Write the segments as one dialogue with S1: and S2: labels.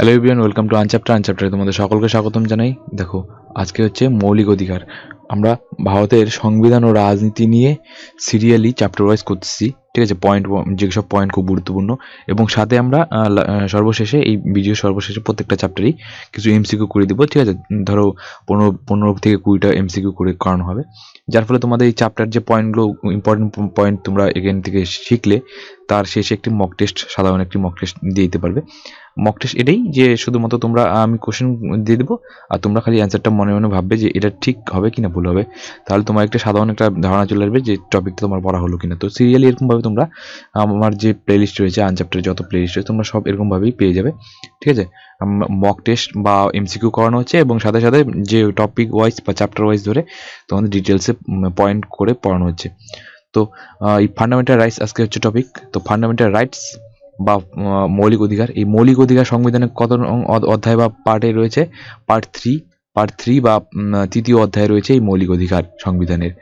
S1: Hello everyone, welcome to আনচ্যাপ্টারে তোমাদের সকলকে স্বাগতম জানাই। দেখো, আজকে হচ্ছে মৌলিক অধিকার। আমরা ভারতের সংবিধান ও রাজনীতি নিয়ে সিরিয়ালি চ্যাপ্টার ওয়াইজ করতেছি, ঠিক আছে। যেসব পয়েন্ট খুব গুরুত্বপূর্ণ, এবং সাথে আমরা সর্বশেষে এই ভিডিও সর্বশেষে প্রত্যেকটা চ্যাপ্টারই কিছু এমসিকিউ করে দিব, ঠিক আছে। ধরো 15 থেকে 20টা এমসিকিউ করে করানো হবে, যার ফলে তোমাদের এই চ্যাপ্টার যে পয়েন্টগুলো ইম্পর্টেন্ট পয়েন্ট তোমরা এখান থেকে শিখলে তার শেষে একটি মক টেস্ট, সাধারণ একটি মক টেস্ট দিয়ে দিতে পারবে। মক টেস্ট এটাই যে শুধুমাত্র তোমরা আমি কোশ্চেন দিয়ে দেবো আর তোমরা খালি অ্যান্সারটা মনে মনে ভাববে যে এটা ঠিক হবে কিনা ভুল হবে, তাহলে তোমার একটা সাধারণ একটা ধারণা চলে আসবে যে টপিকটা তোমার পড়া হলো কিনা। তো সিরিয়ালি এরকমভাবে তোমরা আমার যে প্লেলিস্ট রয়েছে, আনচ্যাপ্টারের যত প্লেলিস্ট রয়েছে তোমরা সব এরকমভাবেই পেয়ে যাবে, ঠিক আছে। মক টেস্ট বা এমসিকিউ করানো হচ্ছে এবং সাথে সাথে যে টপিক ওয়াইজ বা চ্যাপ্টার ওয়াইজ ধরে তোমাদের ডিটেলসে পয়েন্ট করে পড়ানো হচ্ছে। তো এই ফান্ডামেন্টাল রাইটস আজকে হচ্ছে টপিক। তো ফান্ডামেন্টাল রাইটস বা মৌলিক অধিকার, এই মৌলিক অধিকার সংবিধানের কত অধ্যায় বা পার্টে রয়েছে? পার্ট থ্রি বা তৃতীয় অধ্যায়ে রয়েছে এই মৌলিক অধিকার সংবিধানের।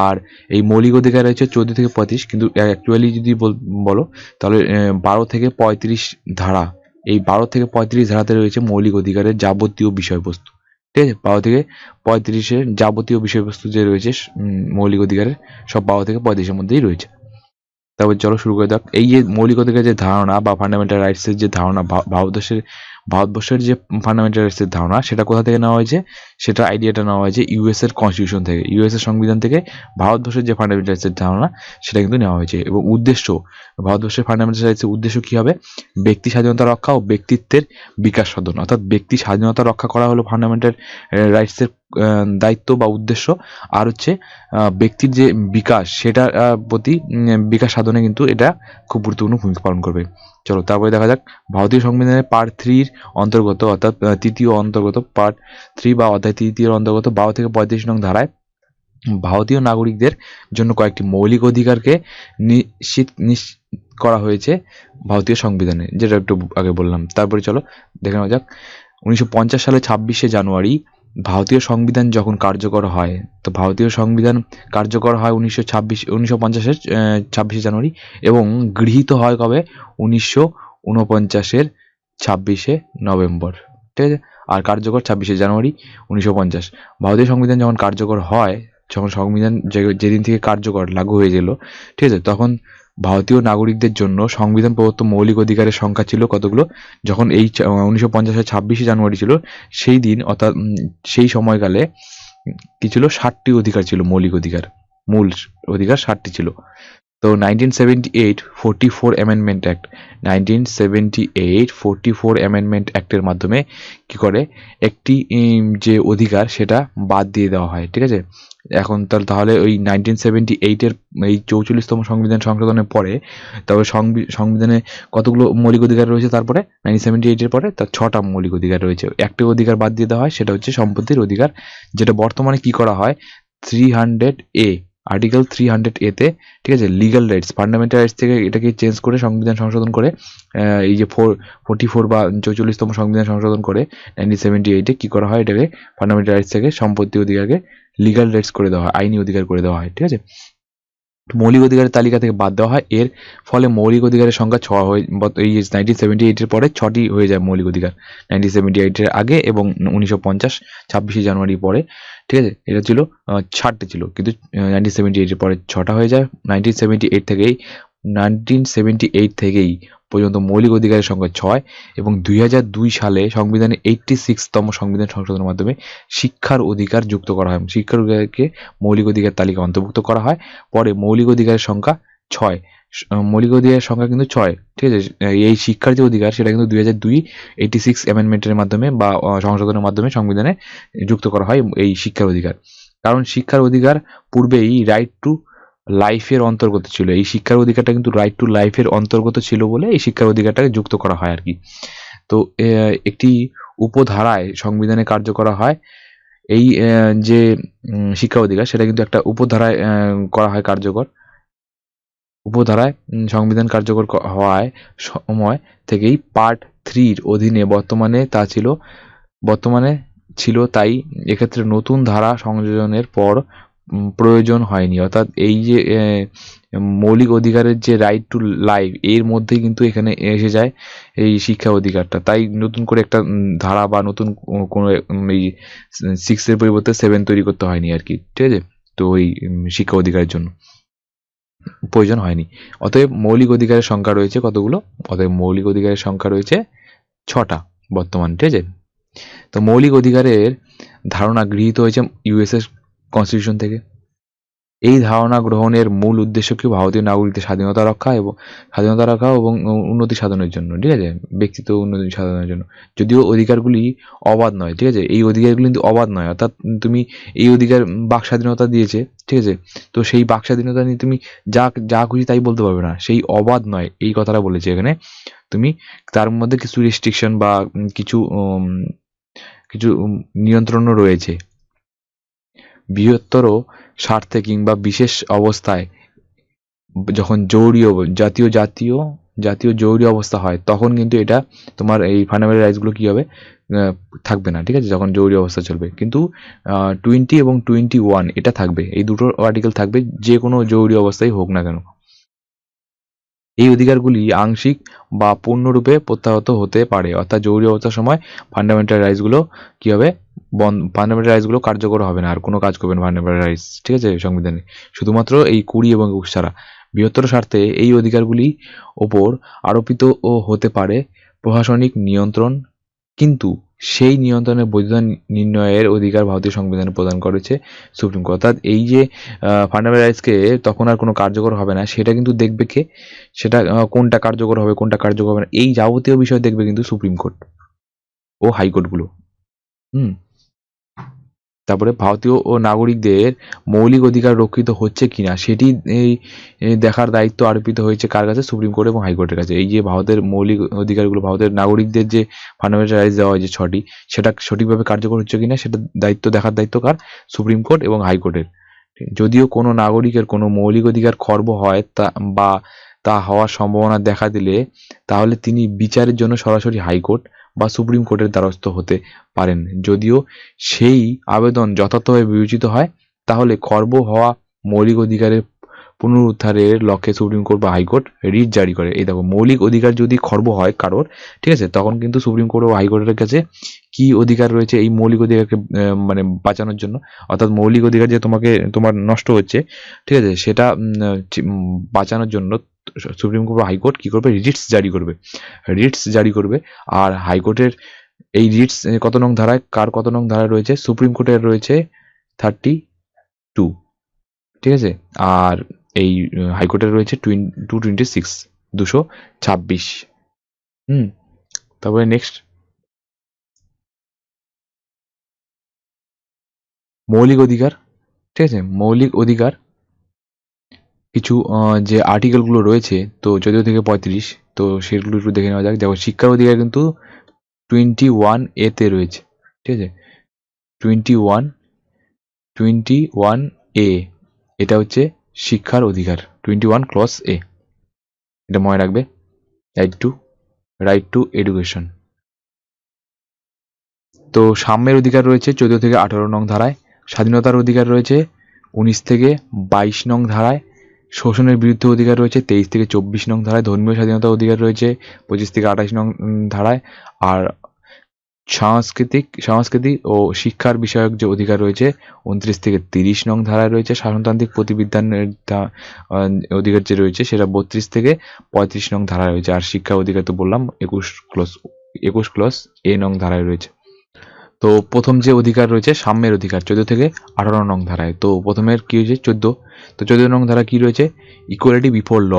S1: আর এই মৌলিক অধিকার রয়েছে 14 থেকে 35, কিন্তু অ্যাকচুয়ালি যদি বলো তাহলে 12 থেকে 35 ধারা। এই 12 থেকে 35 ধারাতে রয়েছে মৌলিক অধিকারের যাবতীয় বিষয়বস্তু, ঠিক আছে। 12 থেকে 35-এর যাবতীয় বিষয়বস্তু যে রয়েছে মৌলিক অধিকারের, সব 12 থেকে 35-এর মধ্যেই রয়েছে। তারপর চলো শুরু করে দেখ। এই যে মৌলিক অধিকারের যে ধারণা বা ফান্ডামেন্টাল রাইটসের যে ধারণা, ভারতবর্ষের যে ফান্ডামেন্টাল রাইটসের ধারণা, সেটা কোথা থেকে নেওয়া হয়েছে? সেটা আইডিয়াটা নেওয়া হয়েছে ইউএস এর কনস্টিটিউশন থেকে, ইউএস এর সংবিধান থেকে ভারতবর্ষের যে ফান্ডামেন্টাল রাইটসের ধারণা সেটা কিন্তু নেওয়া হয়েছে। এবং উদ্দেশ্য, ভারতবর্ষের ফান্ডামেন্টাল রাইটসের উদ্দেশ্য কী হবে? ব্যক্তি স্বাধীনতা রক্ষা ও ব্যক্তিত্বের বিকাশ সাধন, অর্থাৎ ব্যক্তি স্বাধীনতা রক্ষা করা হলো ফান্ডামেন্টাল রাইটসের দায়িত্ব বা উদ্দেশ্য। আর হচ্ছে ব্যক্তির যে বিকাশ, সেটার প্রতি বিকাশ সাধনে কিন্তু এটা খুব গুরুত্বপূর্ণ ভূমিকা পালন করবে। চলো তারপরে দেখা যাক ভারতীয় সংবিধানের পার্ট 3 অন্তর্গত, অর্থাৎ তৃতীয় অন্তর্গত পার্ট 3 বা অধ্যায় তৃতীয় অন্তর্গত 12 থেকে 35 নং ধারায় ভারতীয় নাগরিকদের জন্য কয়েকটি মৌলিক অধিকারকে নিশ্চিত করা হয়েছে ভারতীয় সংবিধানে, যেটা একটু আগে বললাম। তারপরে চলো দেখে নেওয়া যাক 1950 সালে 26শে জানুয়ারি ভারতীয় সংবিধান যখন কার্যকর হয়। তো ভারতীয় সংবিধান কার্যকর হয় 1950-এর 26শে জানুয়ারি, এবং গৃহীত হয় কবে? 1949-এর 26শে নভেম্বর, ঠিক আছে। আর কার্যকর 26শে জানুয়ারি 1950। ভারতীয় সংবিধান যখন কার্যকর হয়, যখন সংবিধান যেদিন থেকে কার্যকর লাগু হয়ে গেল, ঠিক আছে, তখন ভারতীয় নাগরিকদের জন্য সংবিধান প্রদত্ত মৌলিক অধিকারের সংখ্যা ছিল কতগুলো? যখন এই 1950-এর 26শে জানুয়ারি ছিল, সেই দিন অর্থাৎ সেই সময়কালে কি ছিল? 60টি অধিকার ছিল, মৌলিক অধিকার, মূল অধিকার 60টি ছিল। তো 1978 44 অ্যামেন্ডমেন্ট অ্যাক্ট, 1978 44 অ্যামেন্ডমেন্ট অ্যাক্টের মাধ্যমে কি করে একটি যে অধিকার সেটা বাদ দিয়ে দেওয়া হয়, ঠিক আছে। এখন তাহলে ওই 1978-এর এই 44তম সংবিধান সংশোধনের পরে তবে সংবিধানে কতগুলো মৌলিক অধিকার রয়েছে? তারপরে 1978-এর পরে তার 6টা মৌলিক অধিকার রয়েছে। একটি অধিকার বাদ দিয়ে দেওয়া হয়, সেটা হচ্ছে সম্পত্তির অধিকার, যেটা বর্তমানে কি করা হয় 300A, আর্টিকেল 300A-তে, ঠিক আছে, লিগ্যাল রাইটস, ফান্ডামেন্টাল রাইটস থেকে এটাকে চেঞ্জ করে সংবিধান সংশোধন করে এই যে 44 বা 44তম সংবিধান সংশোধন করে 1978-এ কি করা হয়, এটাকে ফান্ডামেন্টাল রাইটস থেকে সম্পত্তি অধিকারকে লিগ্যাল রাইটস করে দেওয়া হয়, আইনি অধিকার করে দেওয়া হয়, ঠিক আছে। মৌলিক অধিকারের তালিকা থেকে বাদ দেওয়া হয়। এর ফলে মৌলিক অধিকারের সংখ্যা 6 হয়ে, এই 1978-এর পরে 6টি হয়ে যায় মৌলিক অধিকার, 1978-এর আগে এবং 1950 26শে জানুয়ারি পরে, ঠিক আছে। এটা ছিল 60টি ছিল, কিন্তু 1978-এর পরে 6টা হয়ে যায়। 1978 থেকেই পর্যন্ত মৌলিক অধিকারের সংখ্যা 6, এবং 2002 সালে সংবিধানের 86তম সংবিধান সংশোধনের মাধ্যমে শিক্ষার অধিকার যুক্ত করা হয়। শিক্ষার অধিকারকে মৌলিক অধিকার তালিকা অন্তর্ভুক্ত করা হয়। পরে মৌলিক অধিকারের সংখ্যা 6, মৌলিক অধিকারের সংখ্যা কিন্তু 6, ঠিক আছে। এই শিক্ষার যে অধিকার সেটা কিন্তু 2002 86 অ্যামেন্ডমেন্টের মাধ্যমে বা সংশোধনের মাধ্যমে সংবিধানে যুক্ত করা হয় এই শিক্ষার অধিকার। কারণ শিক্ষার অধিকার পূর্বেই রাইট টু লাইফের অন্তর্গত ছিল, এই শিক্ষার অধিকারটা কিন্তু রাইট টু লাইফের অন্তর্গত ছিল বলে এই শিক্ষার অধিকারটাকে যুক্ত করা হয় আর কি। তো একটি উপধারায় সংবিধানে কার্য করা হয় এই যে শিক্ষা অধিকার, সেটা কিন্তু একটা উপধারায় করা হয় কার্যকর। উপধারায় সংবিধান কার্যকর হওয়ায় সময় থেকেই পার্ট 3-র অধীনে বর্তমানে ছিল, তাই এক্ষেত্রে নতুন ধারা সংযোজনের পর প্রয়োজন হয়নি। অর্থাৎ এই যে মৌলিক অধিকারের যে রাইট টু লাইফ, এর মধ্যে কিন্তু এখানে এসে যায় এই শিক্ষা অধিকারটা। তাই নতুন করে একটা ধারা বা নতুন কোনো এই 6 এর পরিবর্তে 7 তৈরি করতে হয়নি আর কি, ঠিক আছে। তো ওই শিক্ষা অধিকারের জন্য প্রয়োজন হয়নি। অতএব মৌলিক অধিকারের সংখ্যা রয়েছে কতগুলো? অতএব মৌলিক অধিকারের সংখ্যা রয়েছে 6টা বর্তমান, ঠিক আছে। তো মৌলিক অধিকারের ধারণা গৃহীত হয়েছে ইউএসএ কনস্টিটিউশন থেকে। এই ধারণা গ্রহণের মূল উদ্দেশ্য কি? ভারতীয় নাগরিকদের স্বাধীনতা রক্ষা এবং উন্নতি সাধনের জন্য, ঠিক আছে, ব্যক্তিত্ব উন্নতি সাধনের জন্য। যদিও অধিকারগুলি অবাধ নয়, ঠিক আছে, এই অধিকারগুলি কিন্তু অবাধ নয়। অর্থাৎ তুমি এই অধিকার বাক স্বাধীনতা দিয়েছে, ঠিক আছে, তো সেই বাক স্বাধীনতা নিয়ে তুমি যা যা খুশি তাই বলতে পারবে না, সেই অবাধ নয়, এই কথাটা বলেছে এখানে। তুমি তার মধ্যে কিছু রেস্ট্রিকশন বা কিছু কিছু নিয়ন্ত্রণও রয়েছে। বৃহত্তর স্বার্থে কিংবা বিশেষ অবস্থায় যখন জাতীয় জরুরি অবস্থা হয়, তখন কিন্তু এটা তোমার এই ফান্ডামেন্টাল রাইটসগুলো কী হবে? থাকবে না, ঠিক আছে, যখন জরুরি অবস্থা চলবে। কিন্তু 20 এবং 21 এটা থাকবে, এই দুটো আর্টিকেল থাকবে যে কোনো জরুরি অবস্থায় হোক না কেন। এই অধিকারগুলি আংশিক বা পূর্ণরূপে প্রত্যাহত হতে পারে। অর্থাৎ জরুরি অবস্থার সময় ফান্ডামেন্টাল রাইটসগুলো কী হবে? ফান্ডামেন্টাল রাইটসগুলো কার্যকর হবে না, আর কোনো কাজ করবে না ফান্ডামেন্টাল রাইটস, ঠিক আছে, সংবিধানে। শুধুমাত্র এই 20 এবং 21 ছাড়া। বৃহত্তর স্বার্থে এই অধিকারগুলি ওপর আরোপিত ও হতে পারে প্রশাসনিক নিয়ন্ত্রণ, কিন্তু সেই নিয়ন্ত্রণের বৈধতা নির্ণয়ের অধিকার ভারতীয় সংবিধানে প্রদান করেছে সুপ্রিম কোর্ট। অর্থাৎ এই যে ফান্ডামেন্টাল রাইটসকে তখন আর কোনো কার্যকর হবে না, সেটা কিন্তু দেখবে কে? সেটা কোনটা কার্যকর হবে, কোনটা কার্যকর হবে না, এই যাবতীয় বিষয় দেখবে কিন্তু সুপ্রিম কোর্ট ও হাইকোর্টগুলো। তারপরে ভারতীয় ও নাগরিকদের মৌলিক অধিকার রক্ষিত হচ্ছে কিনা সেটি দেখার দায়িত্ব আরোপিত হয়েছে কার কাছে? সুপ্রিম কোর্ট এবং হাইকোর্টের কাছে। এই যে ভারতের মৌলিক অধিকারগুলো, ভারতের নাগরিকদের যে ফান্ডামেন্টাল রাইটস দেওয়া হয়েছে 6টি, সেটা সঠিকভাবে কার্যকর হচ্ছে কিনা সেটা দেখার দায়িত্ব কার? সুপ্রিম কোর্ট এবং হাইকোর্টের। যদিও কোনো নাগরিকের কোনো মৌলিক অধিকার খর্ব হয় তা হওয়ার সম্ভাবনা দেখা দিলে, তাহলে তিনি বিচারের জন্য সরাসরি হাইকোর্ট বা সুপ্রিম কোর্টের দ্বারস্থ হতে পারেন। যদিও সেই আবেদন যথার্থভাবে বিবেচিত হয়, তাহলে খর্ব হওয়া মৌলিক অধিকারের পুনরুদ্ধারের লক্ষ্যে সুপ্রিম কোর্ট বা হাইকোর্ট রিট জারি করে। এই দেখো, মৌলিক অধিকার যদি খর্ব হয় কারোর, ঠিক আছে, তখন কিন্তু সুপ্রিম কোর্ট ও হাইকোর্টের কাছে কি অধিকার রয়েছে এই মৌলিক অধিকারকে মানে বাঁচানোর জন্য? অর্থাৎ মৌলিক অধিকার যে তোমার নষ্ট হচ্ছে, ঠিক আছে, সেটা বাঁচানোর জন্য সুপ্রিম কোর্ট বা হাইকোর্ট কি করবে? রিটস জারি করবে। আর হাইকোর্টের এই রিটস কত নং ধারায়, কার কত নং ধারায় রয়েছে? সুপ্রিম কোর্টের রয়েছে 32, ঠিক আছে, আর এই হাইকোর্টের রয়েছে 226। তারপরে নেক্সট, মৌলিক অধিকার, ঠিক আছে, মৌলিক অধিকার কিছু যে আর্টিকেলগুলো রয়েছে, তো 14 থেকে 35, তো সেগুলো একটু দেখে নেওয়া যাক। দেখো, শিক্ষার অধিকার কিন্তু 21A তে রয়েছে, ঠিক আছে, 21A, এটা হচ্ছে শিক্ষার অধিকার, 21 ক্লস A, এটা মনে রাখবে। Right two education. তো সাম্যের অধিকার রয়েছে 14 থেকে 18 নং ধারায়। স্বাধীনতার অধিকার রয়েছে 19 থেকে 22 নং ধারায়। শোষণের বিরুদ্ধে অধিকার রয়েছে 23 থেকে 24 নং ধারায়। ধর্মীয় স্বাধীনতার অধিকার রয়েছে 25 থেকে 28 নং ধারায়। আর সংস্কৃতি ও শিক্ষার বিষয়ক যে অধিকার রয়েছে 29 থেকে 30 নং ধারায় রয়েছে। শাসনতান্ত্রিক প্রতিবিধানের অধিকার যে রয়েছে সেটা 32 থেকে 35 নং ধারায় রয়েছে। আর শিক্ষা অধিকার তো বললাম 21 ক্লস A নং ধারায় রয়েছে। তো প্রথম যে অধিকার রয়েছে সাম্যের অধিকার 14 থেকে 18 নং ধারায়। তো প্রথমের কি হয়েছে 14, তো 14 নং ধারা কি রয়েছে? Equality before law,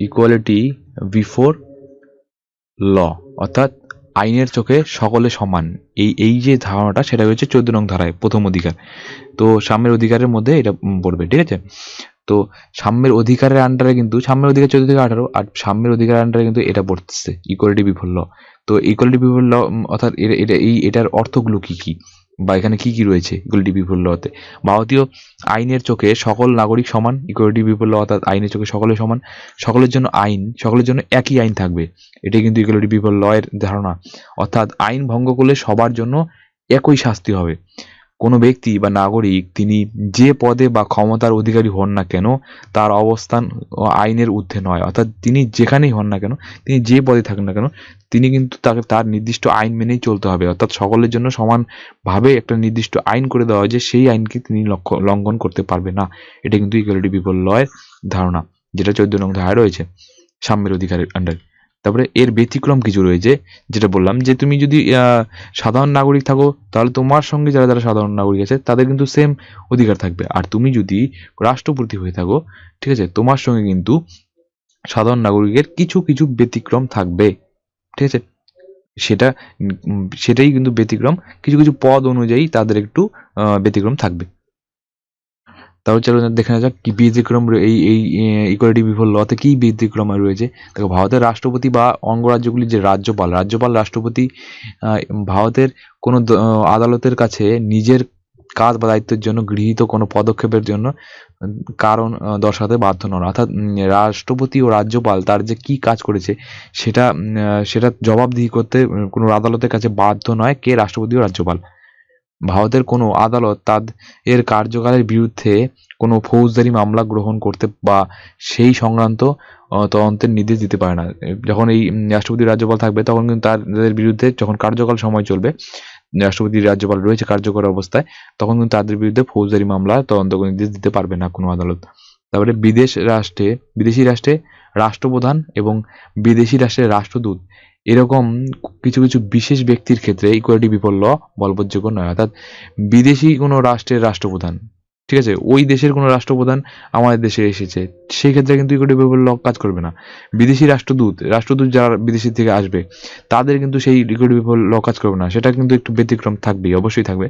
S1: equality before law, অর্থাৎ আইনের চোখে সকলে সমান। এই যে ধারণাটা সেটা হচ্ছে 14 নং ধারায় প্রথম অধিকার। তো সাম্যের অধিকারের মধ্যে এটা পড়বে, ঠিক আছে। তো সাম্যের অধিকারের আন্ডারে কিন্তু সাম্যের অধিকার 14 থেকে 18, আর সাম্যের অধিকারের আন্ডারে কিন্তু এটা পড়তেছে ইকুয়ালিটি বিফোর ল। তো ইকুয়ালিটি বিফোর ল অর্থাৎ এটার অর্থগুলো কি কি বা এখানে কি কি রয়েছে ইকুয়ালিটি বিফোর লতে? ভারতীয় আইনের চোখে সকল নাগরিক সমান, ইকুয়ালিটি বিফোর ল অর্থাৎ আইনের চোখে সকলে সমান, সকলের জন্য একই আইন থাকবে, এটাই কিন্তু ইকুয়ালিটি বিফোর ল এর ধারণা। অর্থাৎ আইন ভঙ্গ করলে সবার জন্য একই শাস্তি হবে, কোনো ব্যক্তি বা নাগরিক তিনি যে পদে বা ক্ষমতার অধিকারী হন না কেন তার অবস্থান আইনের ঊর্ধ্বে নয়। অর্থাৎ তিনি যেখানেই হন না কেন, তিনি যে পদে থাকেন না কেন, তিনি কিন্তু তাকে তার নির্দিষ্ট আইন মেনেই চলতে হবে। অর্থাৎ সকলের জন্য সমানভাবে একটা নির্দিষ্ট আইন করে দেওয়া হয় যে সেই আইনকে তিনি লঙ্ঘন করতে পারবে না। এটা কিন্তু ইকুয়ালিটি বিফোর ল এর ধারণা, যেটা 14 নং ধারায় রয়েছে সাম্যের অধিকারের আন্ডারে। তারপরে এর ব্যতিক্রম কিছু রয়েছে, যেটা বললাম যে তুমি যদি সাধারণ নাগরিক থাকো তাহলে তোমার সঙ্গে যারা যারা সাধারণ নাগরিক আছে তাদের কিন্তু সেম অধিকার থাকবে। আর তুমি যদি রাষ্ট্রপতি হয়ে থাকো, ঠিক আছে, তোমার সঙ্গে কিন্তু সাধারণ নাগরিকের কিছু কিছু ব্যতিক্রম থাকবে, ঠিক আছে। সেটাই কিন্তু ব্যতিক্রম, কিছু কিছু পদ অনুযায়ী তাদের একটু ব্যতিক্রম থাকবে। তাহলে চলো দেখে নেওয়া যাক কি ব্যতিক্রম এই এই ইকুয়ালিটি বিফোর লতে কি ব্যতিক্রম রয়েছে। দেখো, ভারতের রাষ্ট্রপতি বা অঙ্গরাজ্যগুলির যে রাজ্যপাল রাষ্ট্রপতি ভারতের কোনো আদালতের কাছে নিজের কাজ বা দায়িত্বের জন্য গৃহীত কোনো পদক্ষেপের জন্য কারণ দর্শাতে বাধ্য নন। অর্থাৎ রাষ্ট্রপতি ও রাজ্যপাল তার যে কি কাজ করেছে সেটা জবাবদিহি করতে কোনো আদালতের কাছে বাধ্য নয় কে, রাষ্ট্রপতি ও রাজ্যপাল। ভারতের কোনো আদালত তাদের কার্যকালের বিরুদ্ধে কোনো ফৌজদারি মামলা গ্রহণ করতে বা সেই সংক্রান্ত তদন্তের নির্দেশ দিতে পারে না। যখন এই রাষ্ট্রপতি রাজ্যপাল থাকবে তখন কিন্তু তাদের বিরুদ্ধে, যখন কার্যকাল সময় চলবে, রাষ্ট্রপতি রাজ্যপাল রয়েছে কার্যকর অবস্থায়, তখন কিন্তু তাদের বিরুদ্ধে ফৌজদারি মামলা তদন্ত নির্দেশ দিতে পারবে না কোনো আদালত। তারপরে বিদেশি রাষ্ট্রে রাষ্ট্রপ্রধান এবং বিদেশি রাষ্ট্রের রাষ্ট্রদূত এরকম কিছু কিছু বিশেষ ব্যক্তির ক্ষেত্রে ইকুয়ালিটি বিফোর ল বলবৎযোগ্য নয়। অর্থাৎ বিদেশি কোনো রাষ্ট্রের রাষ্ট্রপ্রধান, ঠিক আছে, ওই দেশের কোনো রাষ্ট্রপ্রধান আমাদের দেশে এসেছে, সেই ক্ষেত্রে কিন্তু ইকুয়ালিটি বিফোর ল কাজ করবে না। বিদেশি রাষ্ট্রদূত যারা বিদেশি থেকে আসবে তাদের কিন্তু সেই ইকুয়ালিটি বিফোর ল কাজ করবে না, সেটা কিন্তু একটু ব্যতিক্রম থাকবেই, অবশ্যই থাকবে।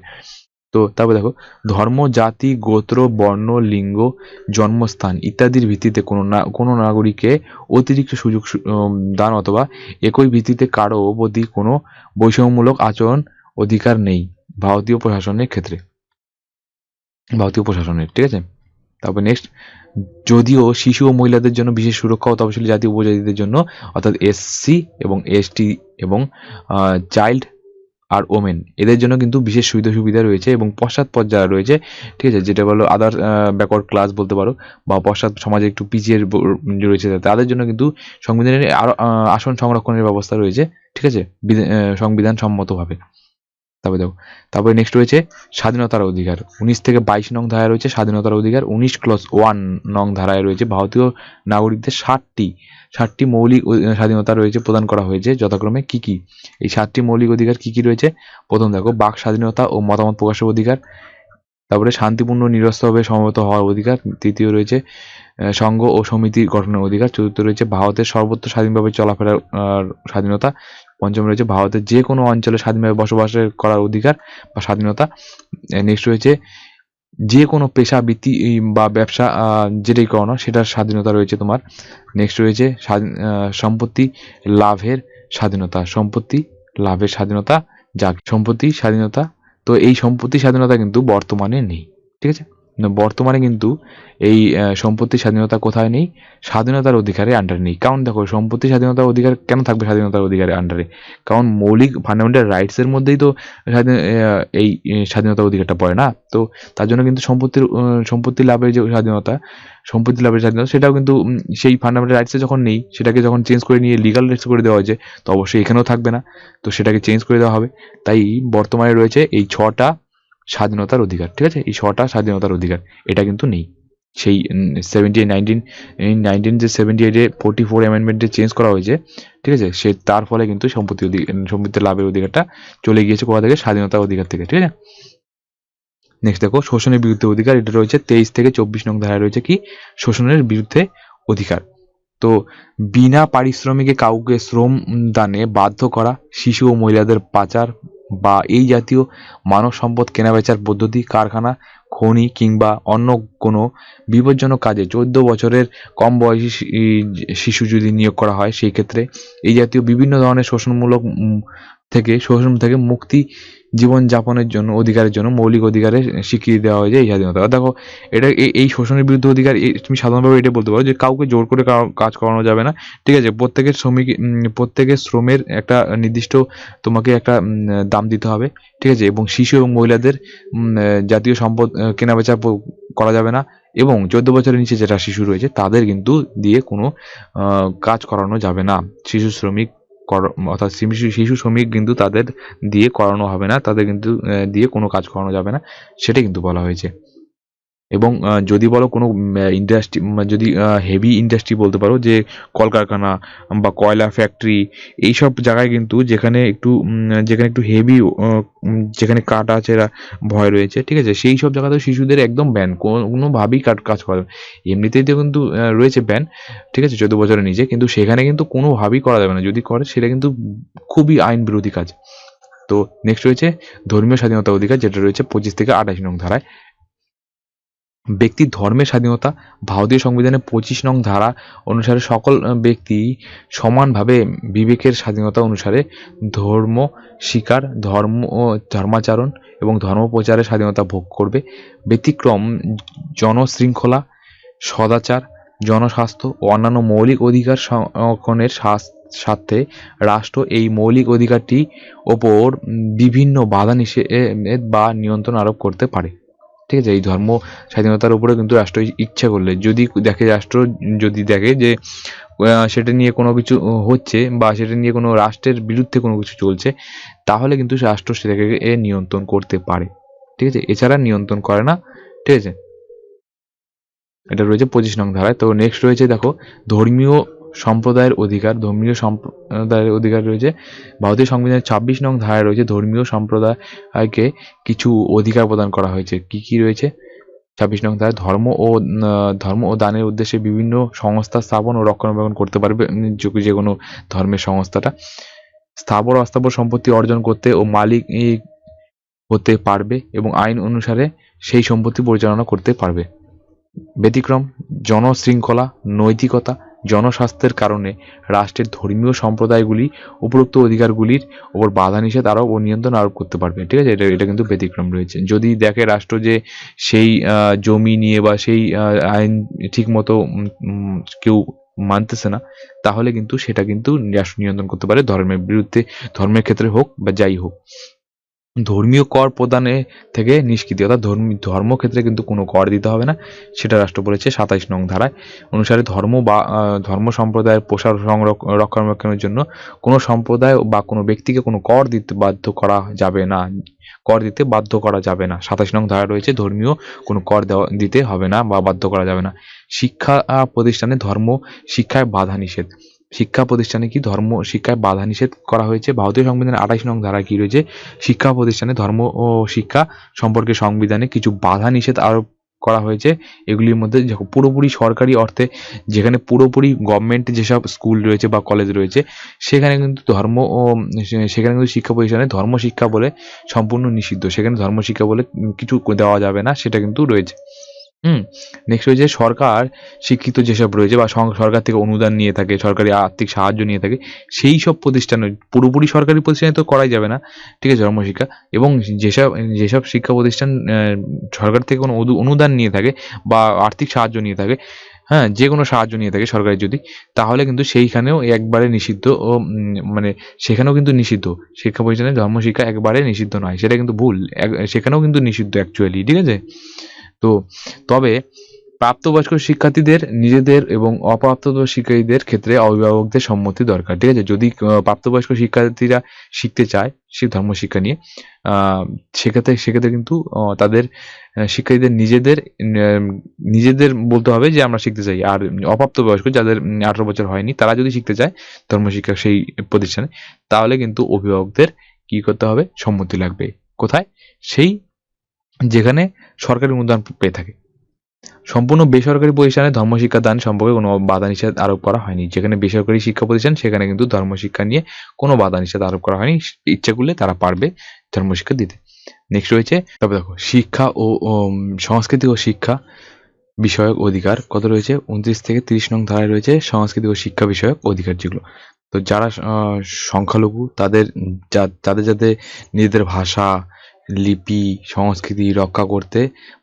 S1: তো তারপর দেখো, ধর্ম, জাতি, গোত্র, বর্ণ, লিঙ্গ, জন্মস্থান ইত্যাদির ভিত্তিতে কোনো নাগরিককে অতিরিক্ত সুযোগ দান অথবা একই ভিত্তিতে কারো প্রতি কোনো বৈষম্যমূলক আচরণ অধিকার নেই ভারতীয় প্রশাসনের, ঠিক আছে। তারপর নেক্সট, যদিও শিশু ও মহিলাদের জন্য বিশেষ সুরক্ষা ও তপশিলি জাতি উপজাতিদের জন্য অর্থাৎ SC এবং ST এবং চাইল্ড আর ওমেন এদের জন্য কিন্তু বিশেষ সুবিধা রয়েছে, এবং পশ্চাৎপদ যারা রয়েছে, ঠিক আছে, যেটা বলো আদার ব্যাকওয়ার্ড ক্লাস বলতে পারো, বা পশ্চাৎ সমাজে একটু পিছিয়ে রয়েছে, তাদের জন্য কিন্তু সংবিধানের আরো আসন সংরক্ষণের ব্যবস্থা রয়েছে, ঠিক আছে, সংবিধান সম্মতভাবে। তারপরে নেক্সট রয়েছে স্বাধীনতার অধিকার। 19 থেকে 22 নং ধারায় রয়েছে স্বাধীনতার অধিকার। 19 ক্লস 1 নং ধারায় রয়েছে ভারতীয় নাগরিকদের 60টি মৌলিক স্বাধীনতা রয়েছে, প্রদান করা হয়েছে যথাক্রমে কি কি। এই 7টি মৌলিক অধিকার কি কি রয়েছে? প্রথম দেখো, বাক স্বাধীনতা ও মতামত প্রকাশের অধিকার। তারপরে শান্তিপূর্ণ নিরস্ত্রভাবে সমবেত হওয়ার অধিকার। তৃতীয় রয়েছে সংঘ ও সমিতি গঠনের অধিকার। চতুর্থ রয়েছে ভারতের সর্বত্র স্বাধীনভাবে চলাফেরার স্বাধীনতা। পঞ্চম রয়েছে ভারতের যে কোনো অঞ্চলে স্বাধীনভাবে বসবাস করার অধিকার বা স্বাধীনতা। নেক্সট রয়েছে যে কোনো পেশা, বৃত্তি বা ব্যবসা যেটাই করো না সেটার স্বাধীনতা রয়েছে তোমার। নেক্সট রয়েছে সম্পত্তি লাভের স্বাধীনতা। সম্পত্তি স্বাধীনতা। তো এই সম্পত্তি স্বাধীনতা কিন্তু বর্তমানে নেই, ঠিক আছে। বর্তমানে কিন্তু এই সম্পত্তি স্বাধীনতা কোথায় নেই? স্বাধীনতার অধিকারের আন্ডারে নেই। কারণ দেখো, সম্পত্তি স্বাধীনতার অধিকার কেন থাকবে স্বাধীনতার অধিকারের আন্ডারে? কারণ মৌলিক ফান্ডামেন্টাল রাইটস এর মধ্যেই তো এই স্বাধীনতার অধিকারটা পড়ে না। তো তার জন্য কিন্তু সম্পত্তি লাভের যে স্বাধীনতা, সেটাও কিন্তু সেই ফান্ডামেন্টাল রাইটসে যখন নেই, সেটাকে যখন চেঞ্জ করে নিয়ে লিগাল রাইটস করে দেওয়া হয়েছে, তো অবশ্যই এখানেও থাকবে না, তো সেটাকে চেঞ্জ করে দেওয়া হবে। তাই বর্তমানে রয়েছে এই 6টা স্বাধীনতার অধিকার, ঠিক আছে, এই 6টা স্বাধীনতার অধিকার, এটা কিন্তু নেই। সেই 19 যে 78-এ 44 অ্যামেন্ডমেন্টে চেঞ্জ করা হয়েছে, ঠিক আছে, তার ফলে কিন্তু সম্পত্তি লাভের অধিকারটা চলে গিয়েছে কোথা থেকে? স্বাধীনতার অধিকার থেকে, ঠিক আছে। নেক্সট দেখো, শোষণের বিরুদ্ধে অধিকার। এটা রয়েছে 23 থেকে 24 নং ধারায় রয়েছে কি? শোষণের বিরুদ্ধে অধিকার। তো বিনা পারিশ্রমিকে কাউকে শ্রম দানে বাধ্য করা, শিশু ও মহিলাদের পাচার বা এই জাতীয় মানব সম্পদ কেনাবেচার পদ্ধতি, কারখানা, খনি কিংবা অন্য কোনো বিপজ্জনক কাজে 14 বছরের কম বয়সী শিশু যদি নিয়োগ করা হয়, সেই ক্ষেত্রে এই জাতীয় বিভিন্ন ধরনের শোষণ থেকে মুক্তি জীবনযাপনের জন্য অধিকারের জন্য মৌলিক অধিকারের স্বীকৃতি দেওয়া হয়েছে এই স্বাধীনতা। দেখো এটা এই শোষণের বিরুদ্ধে অধিকার তুমি সাধারণভাবে এটা বলতে পারো যে কাউকে জোর করে কাজ করানো যাবে না, ঠিক আছে। প্রত্যেকের শ্রমের একটা নির্দিষ্ট তোমাকে একটা দাম দিতে হবে, ঠিক আছে। এবং শিশু এবং মহিলাদের জাতীয় সম্পদ কেনাবেচা করা যাবে না, এবং 14 বছরের নিচে যারা শিশু রয়েছে তাদের কিন্তু দিয়ে কোনো কাজ করানো যাবে না। শিশু শ্রমিক অর্থাৎ শিশু শ্রমিক কিন্তু তাদের দিয়ে করানো হবে না, তাদের কিন্তু দিয়ে কোনো কাজ করানো যাবে না, সেটা কিন্তু বলা হয়েছে। এবং যদি বলো কোনো ইন্ডাস্ট্রি, যদি হেভি ইন্ডাস্ট্রি বলতে পারো, যে কলকারখানা বা কয়লা ফ্যাক্টরি, এইসব জায়গায় কিন্তু যেখানে একটু হেভি, যেখানে কাটা ছেঁড়া ভয় রয়েছে, ঠিক আছে, সেই সব জায়গাতেও শিশুদের একদম ব্যান, কোনোভাবেই কাজ করা যাবে। এমনিতেই তো কিন্তু রয়েছে ব্যান, ঠিক আছে, 14 বছরের নিচে, কিন্তু সেখানে কিন্তু কোনোভাবেই করা যাবে না, যদি করে সেটা কিন্তু খুবই আইন বিরোধী কাজ। তো নেক্সট রয়েছে ধর্মীয় স্বাধীনতা অধিকার, যেটা রয়েছে 25 থেকে 28 নং ধারায়। ব্যক্তির ধর্মের স্বাধীনতা। ভারতীয় সংবিধানের 25 নং ধারা অনুসারে সকল ব্যক্তি সমানভাবে বিবেকের স্বাধীনতা অনুসারে ধর্ম স্বীকার, ধর্মাচরণ এবং ধর্মপ্রচারের স্বাধীনতা ভোগ করবে। ব্যতিক্রম জনশৃঙ্খলা, সদাচার, জনস্বাস্থ্য ও অন্যান্য মৌলিক অধিকার সংরক্ষণের স্বার্থে রাষ্ট্র এই মৌলিক অধিকারটি ওপর বিভিন্ন বাধা নিষেধ বা নিয়ন্ত্রণ আরোপ করতে পারে, ঠিক আছে। এই ধর্ম স্বাধীনতার উপরে কিন্তু রাষ্ট্র ইচ্ছা করলে, রাষ্ট্র যদি দেখে যে সেটা নিয়ে কোনো কিছু হচ্ছে, বা সেটা নিয়ে কোনো রাষ্ট্রের বিরুদ্ধে কোনো কিছু চলছে, তাহলে কিন্তু রাষ্ট্র সেটাকে নিয়ন্ত্রণ করতে পারে, ঠিক আছে। এছাড়া নিয়ন্ত্রণ করে না, ঠিক আছে। এটা রয়েছে 25 নং ধারায়। তো নেক্সট রয়েছে দেখো ধর্মীয় সম্প্রদায়ের অধিকার। ধর্মীয় সম্প্রদায়ের অধিকার রয়েছে ভারতীয় সংবিধানের 26 নং ধারায় রয়েছে ধর্মীয় সম্প্রদায়কে কিছু অধিকার প্রদান করা হয়েছে। কি রয়েছে 26 নং ধারায়? ধর্ম ও দানের উদ্দেশ্যে বিভিন্ন সংস্থা স্থাপন ও রক্ষণাবেক্ষণ করতে পারবে যে কোনো ধর্মের সংস্থাটা। স্থাবর অস্থাবর সম্পত্তি অর্জন করতে ও মালিক হতে পারবে এবং আইন অনুসারে সেই সম্পত্তি পরিচালনা করতে পারবে। ব্যতিক্রম জনশৃঙ্খলা, নৈতিকতা, জনস্বাস্থ্যের কারণে রাষ্ট্রের ধর্মীয় সম্প্রদায়গুলি উপরোক্ত অধিকারগুলির ওপর বাধা নিষেধ আরোপ ও নিয়ন্ত্রণ আরোপ করতে পারবে, ঠিক আছে। এটা কিন্তু ব্যতিক্রম রয়েছে। যদি দেখে রাষ্ট্র যে সেই জমি নিয়ে বা সেই আইন ঠিক মতো কেউ মানতেছে না, তাহলে কিন্তু সেটা কিন্তু রাষ্ট্র নিয়ন্ত্রণ করতে পারে, ধর্মের বিরুদ্ধে, ধর্মের ক্ষেত্রে হোক বা যাই হোক। ধর্মীয় কর প্রদানে থেকে নিষ্কৃতি, অর্থাৎ ধর্মক্ষেত্রে কিন্তু কোনো কর দিতে হবে না, সেটা রাষ্ট্র বলেছে 27 নং ধারায় অনুসারে। ধর্ম সম্প্রদায়ের প্রসার রক্ষণাবেক্ষণের জন্য কোনো সম্প্রদায় বা কোনো ব্যক্তিকে কোনো কর দিতে বাধ্য করা যাবে না, 27 নং ধারা রয়েছে ধর্মীয় কোনো কর দিতে হবে না বা বাধ্য করা যাবে না। শিক্ষা প্রতিষ্ঠানে ধর্ম শিক্ষায় বাধা নিষেধ। শিক্ষা প্রতিষ্ঠানে কি ধর্ম শিক্ষায় বাধা নিষেধ করা হয়েছে? ভারতীয় সংবিধানের 28 নং ধারায় কি রয়েছে? শিক্ষা প্রতিষ্ঠানে ধর্ম ও শিক্ষা সম্পর্কে সংবিধানে কিছু বাধা নিষেধ আরোপ করা হয়েছে। এগুলির মধ্যে দেখো পুরোপুরি সরকারি অর্থে, যেখানে পুরোপুরি গভর্নমেন্ট যেসব স্কুল রয়েছে বা কলেজ রয়েছে, সেখানে কিন্তু সেখানে কিন্তু শিক্ষা প্রতিষ্ঠানে ধর্ম শিক্ষা বলে সম্পূর্ণ নিষিদ্ধ। সেখানে ধর্ম শিক্ষা বলে কিছু দেওয়া যাবে না, সেটা কিন্তু রয়েছে। নেক্সট রয়েছে সরকার শিক্ষিত যেসব রয়েছে বা সরকার থেকে অনুদান নিয়ে থাকে, সরকারি আর্থিক সাহায্য নিয়ে থাকে, সেই সব প্রতিষ্ঠানে, পুরোপুরি সরকারি প্রতিষ্ঠানে তো করাই যাবে না, ঠিক আছে, ধর্মশিক্ষা। এবং যেসব শিক্ষা প্রতিষ্ঠান সরকার থেকে কোনো অনুদান নিয়ে থাকে বা আর্থিক সাহায্য নিয়ে থাকে, হ্যাঁ, যে কোনো সাহায্য নিয়ে থাকে সরকারি, যদি, তাহলে কিন্তু সেইখানেও একবারে নিষিদ্ধ ও মানে সেখানেও কিন্তু নিষিদ্ধ। শিক্ষা প্রতিষ্ঠানে ধর্মশিক্ষা একবারে নিষিদ্ধ নয়, সেটা কিন্তু ভুল, সেখানেও কিন্তু নিষিদ্ধ অ্যাকচুয়ালি, ঠিক আছে। তো তবে প্রাপ্তবয়স্ক শিক্ষার্থীদের নিজেদের এবং অপ্রাপ্তবয়স্ক শিক্ষার্থীদের ক্ষেত্রে অভিভাবকদের সম্মতি দরকার, ঠিক আছে। যদি প্রাপ্তবয়স্ক শিক্ষার্থীরা শিখতে চায় সে ধর্মশিক্ষা নিয়ে, সেক্ষেত্রে কিন্তু তাদের শিক্ষার্থীদের নিজেদের বলতে হবে যে আমরা শিখতে চাই। আর অপ্রাপ্তবয়স্ক যাদের 18 বছর হয়নি, তারা যদি শিখতে চায় ধর্মশিক্ষা সেই প্রতিষ্ঠানে, তাহলে কিন্তু অভিভাবকদের কি করতে হবে? সম্মতি লাগবে। কোথায়? সেই যেখানে সরকারি অনুদান পেয়ে থাকে। সম্পূর্ণ বেসরকারি প্রতিষ্ঠানে ধর্মশিক্ষা দান সম্পর্কে কোনো বাধা নিষেধ আরোপ করা হয়নি। যেখানে বেসরকারি শিক্ষা প্রতিষ্ঠান, সেখানে কিন্তু ধর্মশিক্ষা নিয়ে কোনো বাধা নিষেধ আরোপ করা হয়নি, ইচ্ছা করলে তারা পারবে ধর্মশিক্ষা দিতে। নেক্সট রয়েছে, তবে দেখো শিক্ষা ও সংস্কৃতি ও শিক্ষা বিষয়ক অধিকার কত রয়েছে? 29 থেকে 30 নং ধারায় রয়েছে সংস্কৃতি ও শিক্ষা বিষয়ক অধিকার, যেগুলো তো যারা সংখ্যালঘু তাদের যাদের যাতে নিজেদের ভাষা, লিপি, সংস্কৃতি রক্ষা করতে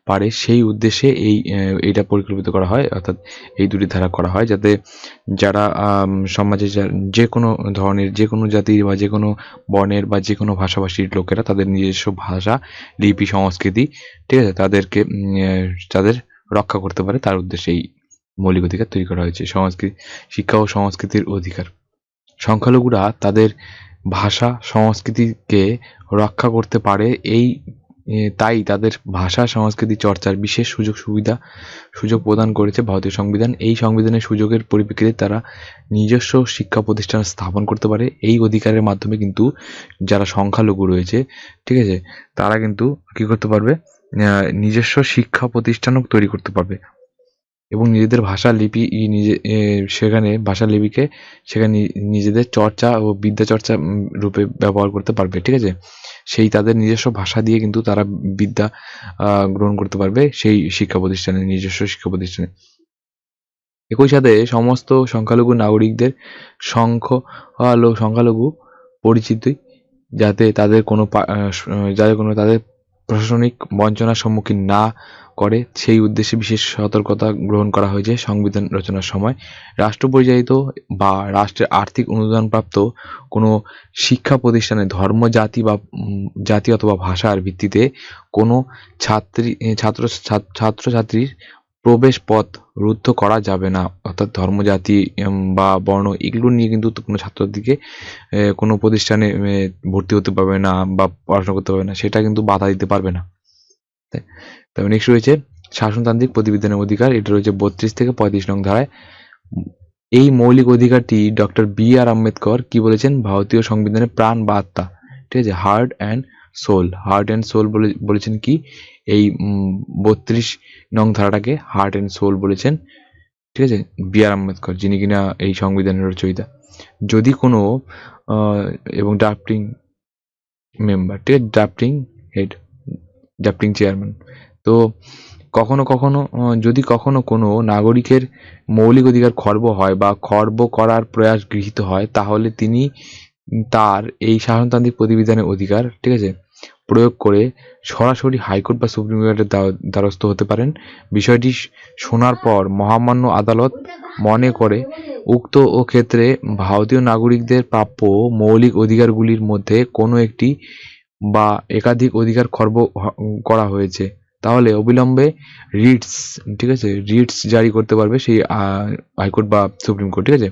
S1: পারে সেই উদ্দেশ্যে এইটা পরিকল্পিত করা হয়, অর্থাৎ এই দুটি ধারা করা হয়, যাতে যারা সমাজে যে কোনো ধরনের, যে কোনো জাতির বা যে কোনো বর্ণের বা যে কোনো ভাষাভাষীর লোকেরা তাদের নিজস্ব ভাষা, লিপি, সংস্কৃতি, ঠিক আছে, তাদের রক্ষা করতে পারে, তার উদ্দেশ্যে এই মৌলিক অধিকার তৈরি করা হয়েছে। শিক্ষা ও সংস্কৃতির অধিকার। সংখ্যালঘুরা তাদের ভাষা, সংস্কৃতিকে রক্ষা করতে পারে, তাই তাদের ভাষা, সংস্কৃতি চর্চার বিশেষ সুযোগ প্রদান করেছে ভারতীয় সংবিধান। এই সংবিধানের সুযোগের পরিপ্রেক্ষিতে তারা নিজস্ব শিক্ষা প্রতিষ্ঠান স্থাপন করতে পারে। এই অধিকারের মাধ্যমে কিন্তু যারা সংখ্যালঘু রয়েছে, ঠিক আছে, তারা কিন্তু কি করতে পারবে, নিজস্ব শিক্ষা প্রতিষ্ঠানও তৈরি করতে পারবে এবং নিজেদের ভাষা লিপি সেখানে ভাষা লিপিকে সেখানে নিজেদের চর্চা ও বিদ্যা চর্চা রূপে ব্যবহার করতে পারবে, ঠিক আছে। সেই তাদের নিজস্ব ভাষা দিয়ে কিন্তু তারা বিদ্যা গ্রহণ করতে পারবে সেই শিক্ষা প্রতিষ্ঠানে, নিজস্ব শিক্ষা প্রতিষ্ঠানে। একই সাথে সমস্ত সংখ্যালঘু নাগরিকদের সংখ্যালঘু পরিচিতি যাতে তাদের তাদের প্রশাসনিক বঞ্চনার সম্মুখীন না করে সেই উদ্দেশ্যে বিশেষ সতর্কতা গ্রহণ করা হয়েছে সংবিধান রচনার সময়। রাষ্ট্র পরিচালিত বা রাষ্ট্রের আর্থিক অনুদানপ্রাপ্ত কোনো শিক্ষা প্রতিষ্ঠানে ধর্ম, জাতি অথবা ভাষার ভিত্তিতে কোনো ছাত্রছাত্রীর প্রবেশ পথ রুদ্ধ করা যাবে না, অর্থাৎ ধর্ম, জাতি বা বর্ণ এগুলো নিয়ে কিন্তু কোনো ছাত্রছাত্রীকে কোনো প্রতিষ্ঠানে ভর্তি হতে পারবে না বা পড়াশোনা করতে পারবে না, সেটা কিন্তু বাধা দিতে পারবে না। তবে নেক্সট রয়েছে শাসনতান্ত্রিক প্রতিবিধানের অধিকার। এটা রয়েছে 32 থেকে 35 নং ধারায়। এই মৌলিক অধিকারটি ডক্টর বি.আর. আম্বেদকর কি বলেছেন, ভারতীয় সংবিধানের প্রাণ বা আত্মা, ঠিক আছে, হার্ট অ্যান্ড সোল বলেছেন কি, এই 32 নং ধারাটাকে হার্ট অ্যান্ড সোল বলেছেন, ঠিক আছে, বি.আর. আম্বেদকর, যিনি কিনা এই সংবিধানের রচয়িতা। যদি কোনো এবং ড্রাফটিং মেম্বার, ঠিক আছে, ড্রাফটিং চেয়ারম্যান। তো যদি কখনো কোনো নাগরিকের মৌলিক অধিকার খর্ব হয় বা খর্ব করার প্রয়াস গৃহীত হয়, তাহলে তিনি তার এই শাসনতান্ত্রিক প্রতিবিধানের অধিকার, ঠিক আছে, প্রয়োগ করে সরাসরি হাইকোর্ট বা সুপ্রিম কোর্টের দ্বারস্থ হতে পারেন। বিষয়টি শোনার পর মহামান্য আদালত মনে করে উক্ত ক্ষেত্রে ভারতীয় নাগরিকদের প্রাপ্য মৌলিক অধিকারগুলির মধ্যে কোনো একটি বা একাধিক অধিকার খর্ব করা হয়েছে, তাহলে অবিলম্বে রিটস জারি করতে পারবে সেই হাইকোর্ট বা সুপ্রিম কোর্ট, ঠিক আছে।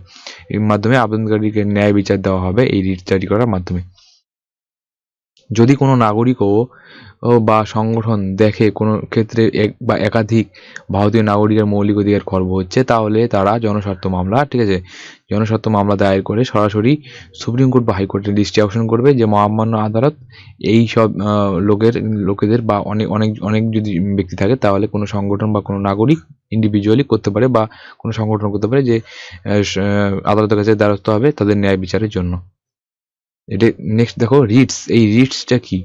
S1: এর মাধ্যমে আবেদনকারীকে ন্যায় বিচার দেওয়া হবে এই রিট জারি করার মাধ্যমে। যদি কোনো নাগরিক বা সংগঠন দেখে কোনো ক্ষেত্রে এক বা একাধিক ভারতীয় নাগরিকের মৌলিক অধিকার খর্ব হচ্ছে, তাহলে তারা জনস্বার্থ মামলা, ঠিক আছে, জনস্বার্থ মামলা দায়ের করে সরাসরি সুপ্রিম কোর্ট বা হাইকোর্টের দৃষ্টি আকর্ষণ করবে যে মহামান্য আদালত এই সব লোকেদের বা অনেক যদি ব্যক্তি থাকে, তাহলে কোনো সংগঠন বা কোনো নাগরিক ইন্ডিভিজুয়ালি করতে পারে বা কোনো সংগঠন করতে পারে যে আদালতের কাছে দ্বারস্থ হবে তাদের ন্যায় বিচারের জন্য। এটা নেক্সট দেখো রিটস। এই রিটসটা কি?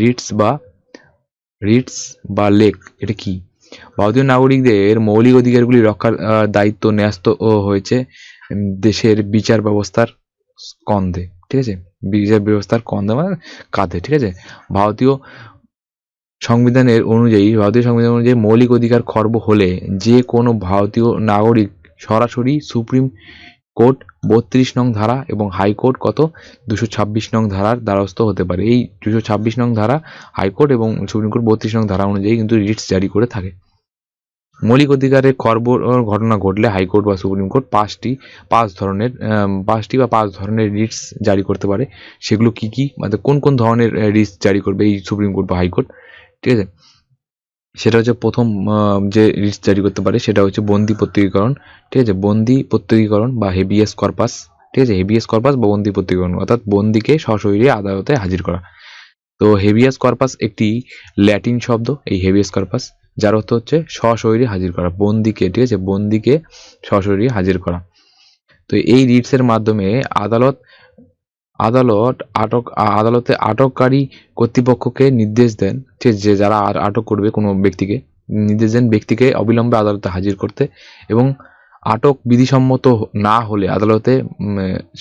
S1: রিটস বা লেক, এটা কি? ভারতীয় নাগরিকদের মৌলিক অধিকারগুলি রক্ষার দায়িত্ব ন্যস্ত হয়েছে দেশের বিচার ব্যবস্থার স্কন্ধে, ঠিক আছে, বিচার ব্যবস্থার মানে কাঁধে, ঠিক আছে। ভারতীয় সংবিধান অনুযায়ী মৌলিক অধিকার খর্ব হলে যে কোনো ভারতীয় নাগরিক সরাসরি সুপ্রিম কোর্ট 32 নং ধারা এবং হাইকোর্ট 226 নং ধারার দ্বারস্থ হতে পারে। এই 226 নং ধারা হাইকোর্ট এবং সুপ্রিম কোর্ট 32 নং ধারা অনুযায়ী কিন্তু রিটস জারি করে থাকে। মৌলিক অধিকারের খর্ব ঘটনা ঘটলে হাইকোর্ট বা সুপ্রিম কোর্ট পাঁচ ধরনের রিটস জারি করতে পারে। সেগুলো কি মানে কোন ধরনের রিটস জারি করবে এই সুপ্রিম কোর্ট বা হাইকোর্ট, ঠিক আছে। সেটা হচ্ছে প্রথম যে রিটস জারি করতে পারে সেটা হচ্ছে বন্দি প্রত্যক্ষীকরণ, ঠিক আছে, বন্দি প্রত্যক্ষীকরণ বা হেবিয়াস কর্পাস, ঠিক আছে, হেবিয়াস কর্পাস বা বন্দি প্রত্যক্ষীকরণ, অর্থাৎ বন্দিকে সশরীরে আদালতে হাজির করা। তো হেবিয়াস কর্পাস একটি ল্যাটিন শব্দ, এই হেবিয়াস কর্পাস, যার অর্থ হচ্ছে সশরীরে হাজির করা, বন্দিকে, ঠিক আছে, বন্দিকে সশরীরে হাজির করা। তো এই রিটসের মাধ্যমে আদালতে আটককারী কর্তৃপক্ষকে নির্দেশ দেন, ঠিক আছে, যে যারা আটক করবে কোনো ব্যক্তিকে, নির্দেশ দেন ব্যক্তিকে অবিলম্বে আদালতে হাজির করতে এবং আটক বিধিসম্মত না হলে আদালতে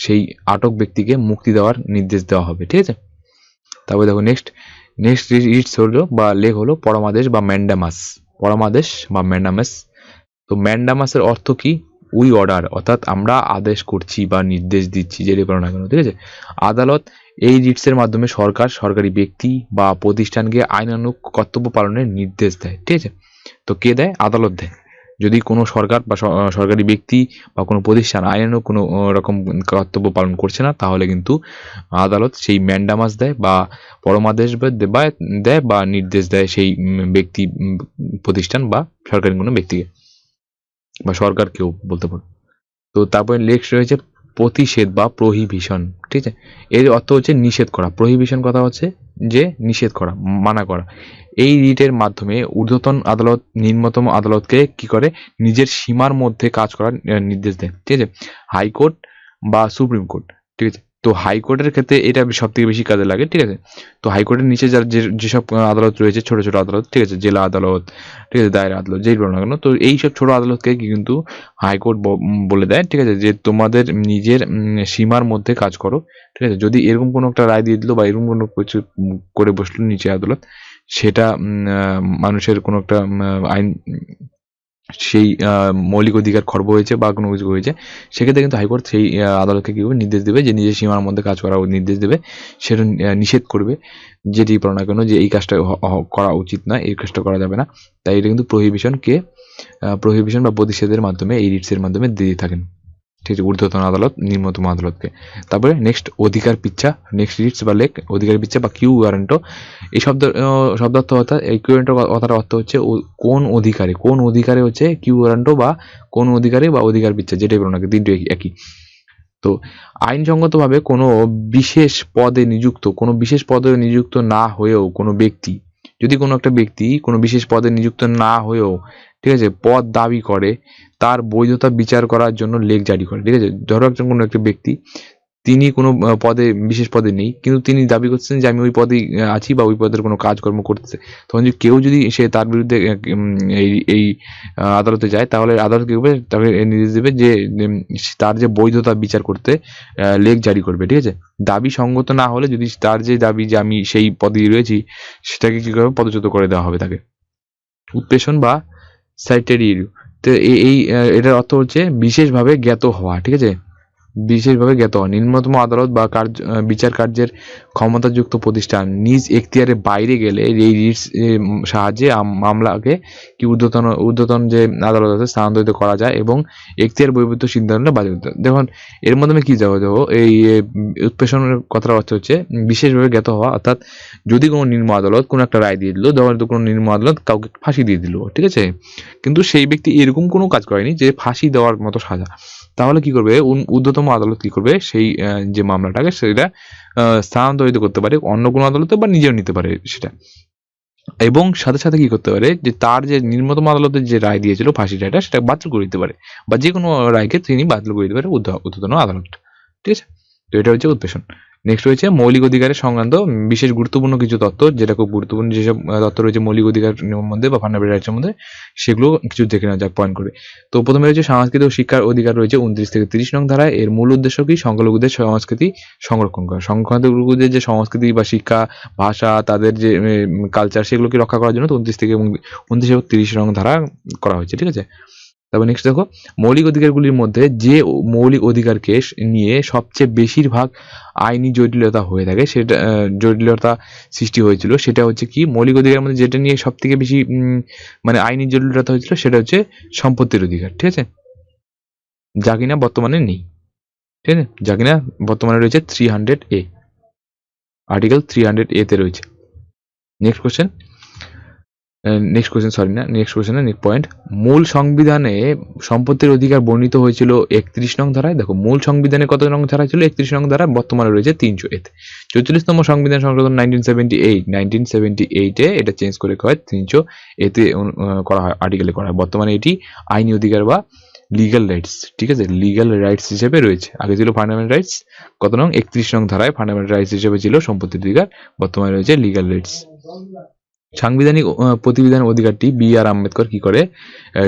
S1: সেই আটক ব্যক্তিকে মুক্তি দেওয়ার নির্দেশ দেওয়া হবে, ঠিক আছে। তারপরে দেখো নেক্সট রিটস হলো বা লেখ হলো পরমাদেশ বা ম্যান্ডামাস। পরমাদেশ বা ম্যান্ডামাস। তো ম্যান্ডামাসের অর্থ কি? উই অর্ডার, অর্থাৎ আমরা আদেশ করছি বা নির্দেশ দিচ্ছি, যেটাই করো না কেন, ঠিক আছে। আদালত এই রিটসের মাধ্যমে সরকার, সরকারি ব্যক্তি বা প্রতিষ্ঠানকে আইনানুগ কর্তব্য পালনের নির্দেশ দেয়, ঠিক আছে। তো কে দেয়? আদালত দেয়। যদি কোনো সরকার বা সরকারি ব্যক্তি বা কোনো প্রতিষ্ঠান আইনানুগ কোনো রকম কর্তব্য পালন করছে না, তাহলে কিন্তু আদালত সেই ম্যান্ডামাস দেয় বা পরমাদেশ দেয় বা নির্দেশ দেয় সেই ব্যক্তি, প্রতিষ্ঠান বা সরকারি কোনো ব্যক্তিকে বা সরকারকেও বলতে পারো। তো তারপরে নেক্সট রয়েছে প্রতিষেধ বা প্রহিবিশন, ঠিক আছে। এর অর্থ হচ্ছে নিষেধ করা। প্রহিবিশন কথা হচ্ছে যে নিষেধ করা, মানা করা। এই রিটের মাধ্যমে ঊর্ধ্বতন আদালত নিম্নতম আদালতকে কি করে? নিজের সীমার মধ্যে কাজ করার নির্দেশ দেয়, ঠিক আছে। হাইকোর্ট বা সুপ্রিম কোর্ট, ঠিক আছে। তো হাইকোর্টের ক্ষেত্রে এটা সব থেকে বেশি কাজে লাগে, ঠিক আছে। তো হাইকোর্টের নিচে যার যেসব আদালত রয়েছে, ছোট ছোট আদালত, ঠিক আছে, জেলা আদালত, ঠিক আছে, দায়রা আদালত, যেই বলো না কেন, তো এইসব ছোট আদালতকে কিন্তু হাইকোর্ট বলে দেয়, ঠিক আছে, যে তোমাদের নিজের সীমার মধ্যে কাজ করো, ঠিক আছে। যদি এরকম কোনো একটা রায় দিয়ে দিল বা এরকম কোনো কিছু করে বসলো নিচে আদালত, সেটা মানুষের কোনো একটা আইন, সেই মৌলিক অধিকার খর্ব হয়েছে বা কোনো কিছু হয়েছে, সেক্ষেত্রে কিন্তু হাইকোর্ট সেই আদালতকে কী করবে? নির্দেশ দেবে যে নিজের সীমার মধ্যে কাজ করার নির্দেশ দেবে, সেটা নিষেধ করবে, যেটি বলো না কেন, যে এই কাজটা করা উচিত না, এই কাজটা করা যাবে না। তাই এটা কিন্তু প্রহিবিশন বা প্রতিষেধের মাধ্যমে, এই রিটসের মাধ্যমে দিয়ে থাকেন, ঠিক আছে, ঊর্ধ্বতন আদালত নিম্নতম আদালতকে। তারপরে নেক্সট অধিকার পিচ্ছা, নেক্সট রিটস বা লেখ অধিকার পিচ্ছা বা কিউ ওয়ারেন্টো। এই শব্দার্থ অর্থাৎ এই কিউ ওয়ারেন্টো কথার অর্থ হচ্ছে কোন অধিকারে হচ্ছে কিউ ওয়ারেন্টো বা কোন অধিকারে বা অধিকার পিচ্ছা, যেটাই বলো না, তিনটে একই। তো আইনসঙ্গতভাবে কোনো বিশেষ পদে নিযুক্ত না হয়েও কোনো ব্যক্তি, যদি কোনো একটা ব্যক্তি কোনো বিশেষ পদে নিযুক্ত না হয়েও, ঠিক আছে, পদ দাবি করে, তার বৈধতা বিচার করার জন্য লেখ জারি করে, ঠিক আছে। ধরো একজন কোনো একটা ব্যক্তি, তিনি কোনো বিশেষ পদে নেই, কিন্তু তিনি দাবি করছেন যে আমি ওই পদেই আছি বা ওই পদের কোনো কাজকর্ম করতেছে, তখন যদি কেউ যদি সে তার বিরুদ্ধে এই আদালতে যায়, তাহলে আদালত কি করবে? তাকে নির্দেশ দেবে যে তার যে বৈধতা বিচার করতে লেখ জারি করবে, ঠিক আছে। দাবি সঙ্গত না হলে, যদি তার যে দাবি যে আমি সেই পদেই রয়েছি, সেটাকে কি করবে? পদচ্যুত করে দেওয়া হবে তাকে। উৎপেষণ বা সাইটেরিও। তো এটার অর্থ হচ্ছে বিশেষভাবে জ্ঞাত হওয়া, ঠিক আছে, বিশেষভাবে জ্ঞাত হওয়া। নিম্নতম আদালত বা বিচার কার্যের ক্ষমতাযুক্ত প্রতিষ্ঠান নিজ এখতিয়ারের বাইরে গেলে এই রিটস সাহায্যে মামলাকে কি ঊর্ধ্বতন যে আদালত আছে স্থানান্তরিত করা যায় এবং এখতিয়ার বহির্ভূত সিদ্ধান্ত বাজেয়াপ্ত। দেখুন এর মাধ্যমে কি যাবে? দেখো এই উৎপেষণের কথার অর্থ হচ্ছে বিশেষভাবে জ্ঞাত হওয়া, অর্থাৎ যদি কোনো নিম্ন আদালত কোনো একটা রায় দিয়ে দিল, ধরো কোনো নিম্ন আদালত কাউকে ফাঁসি দিয়ে দিল, ঠিক আছে, কিন্তু সেই ব্যক্তি এরকম কোনো কাজ করেনি যে ফাঁসি দেওয়ার মতো সাজা, তাহলে কি করবে? ঊর্ধ্বতম আদালত কি করবে? সেই যে মামলাটাকে সেটা স্থানান্তরিত করতে পারে অন্য কোনো আদালতে বা নিজেও নিতে পারে সেটা, এবং সাথে সাথে কি করতে পারে? যে তার যে নিম্নতম আদালতের যে রায় দিয়েছিল ফাঁসি রায়টা, সেটা বাতিল করে দিতে পারে, বা যে কোনো রায়কে তিনি বাতিল করে দিতে পারে ঊর্ধ্বতন আদালত, ঠিক আছে। তো এটা হচ্ছে উৎপেষণ। নেক্সট রয়েছে মৌলিক অধিকারের সংক্রান্ত বিশেষ গুরুত্বপূর্ণ কিছু তথ্য, যেটা খুব গুরুত্বপূর্ণ যেসব তথ্য রয়েছে মৌলিক অধিকার মধ্যে বা ফান্ডামেন্টাল রাইটসের মধ্যে, সেগুলো কিছু দেখে নেওয়া যাক পয়েন্ট করে। তো প্রথমে রয়েছে সাংস্কৃতিক ও শিক্ষার অধিকার রয়েছে 29 থেকে 30 নং ধারায়। এর মূল উদ্দেশ্য কি? সংখ্যালঘুদের সংস্কৃতি সংরক্ষণ করা, সংখ্যালঘুদের যে সংস্কৃতি বা শিক্ষা, ভাষা, তাদের যে কালচার, সেগুলোকে রক্ষা করার জন্য 29 থেকে 29 এবং 30 নং ধারা করা হয়েছে, ঠিক আছে। তারপর নেক্সট দেখো, মৌলিক অধিকারগুলির মধ্যে যে মৌলিক অধিকারকে নিয়ে সবচেয়ে বেশিরভাগ আইনি জটিলতা হয়ে থাকে, সেটা জটিলতা সৃষ্টি হয়েছিল, সেটা হচ্ছে কি? মৌলিক অধিকারের মধ্যে যেটা নিয়ে সব থেকে বেশি মানে আইনি জটিলতা হয়েছিল, সেটা হচ্ছে সম্পত্তির অধিকার, ঠিক আছে, যা কিনা বর্তমানে নেই, ঠিক আছে, যা কিনা বর্তমানে রয়েছে 300A, আর্টিকেল 300A তে রয়েছে। নেক্সট কোশ্চেন পয়েন্ট, মূল সংবিধানে সম্পত্তির অধিকার বর্ণিত হয়েছিল 31 নং ধারায়। দেখো মূল সংবিধানে কত নং ধারা ছিল? 31 নং ধারা, বর্তমানে রয়েছে 300A। 44তম সংবিধান সংশোধন 1978 এটা চেঞ্জ করে হয় 300A তে করা হয়, আর্টিকেলে করা হয়। বর্তমানে এটি আইনি অধিকার বা লিগ্যাল রাইটস, ঠিক আছে, লিগ্যাল রাইটস হিসেবে রয়েছে। আগে ছিল ফান্ডামেন্টাল রাইটস, কত নং? 31 নং ধারায় ফান্ডামেন্টাল রাইটস হিসেবে ছিল সম্পত্তির অধিকার, বর্তমানে রয়েছে লিগ্যাল রাইটস। সাংবিধানিক প্রতিবিধান অধিকারটি B.R. আম্বেদকর কি করে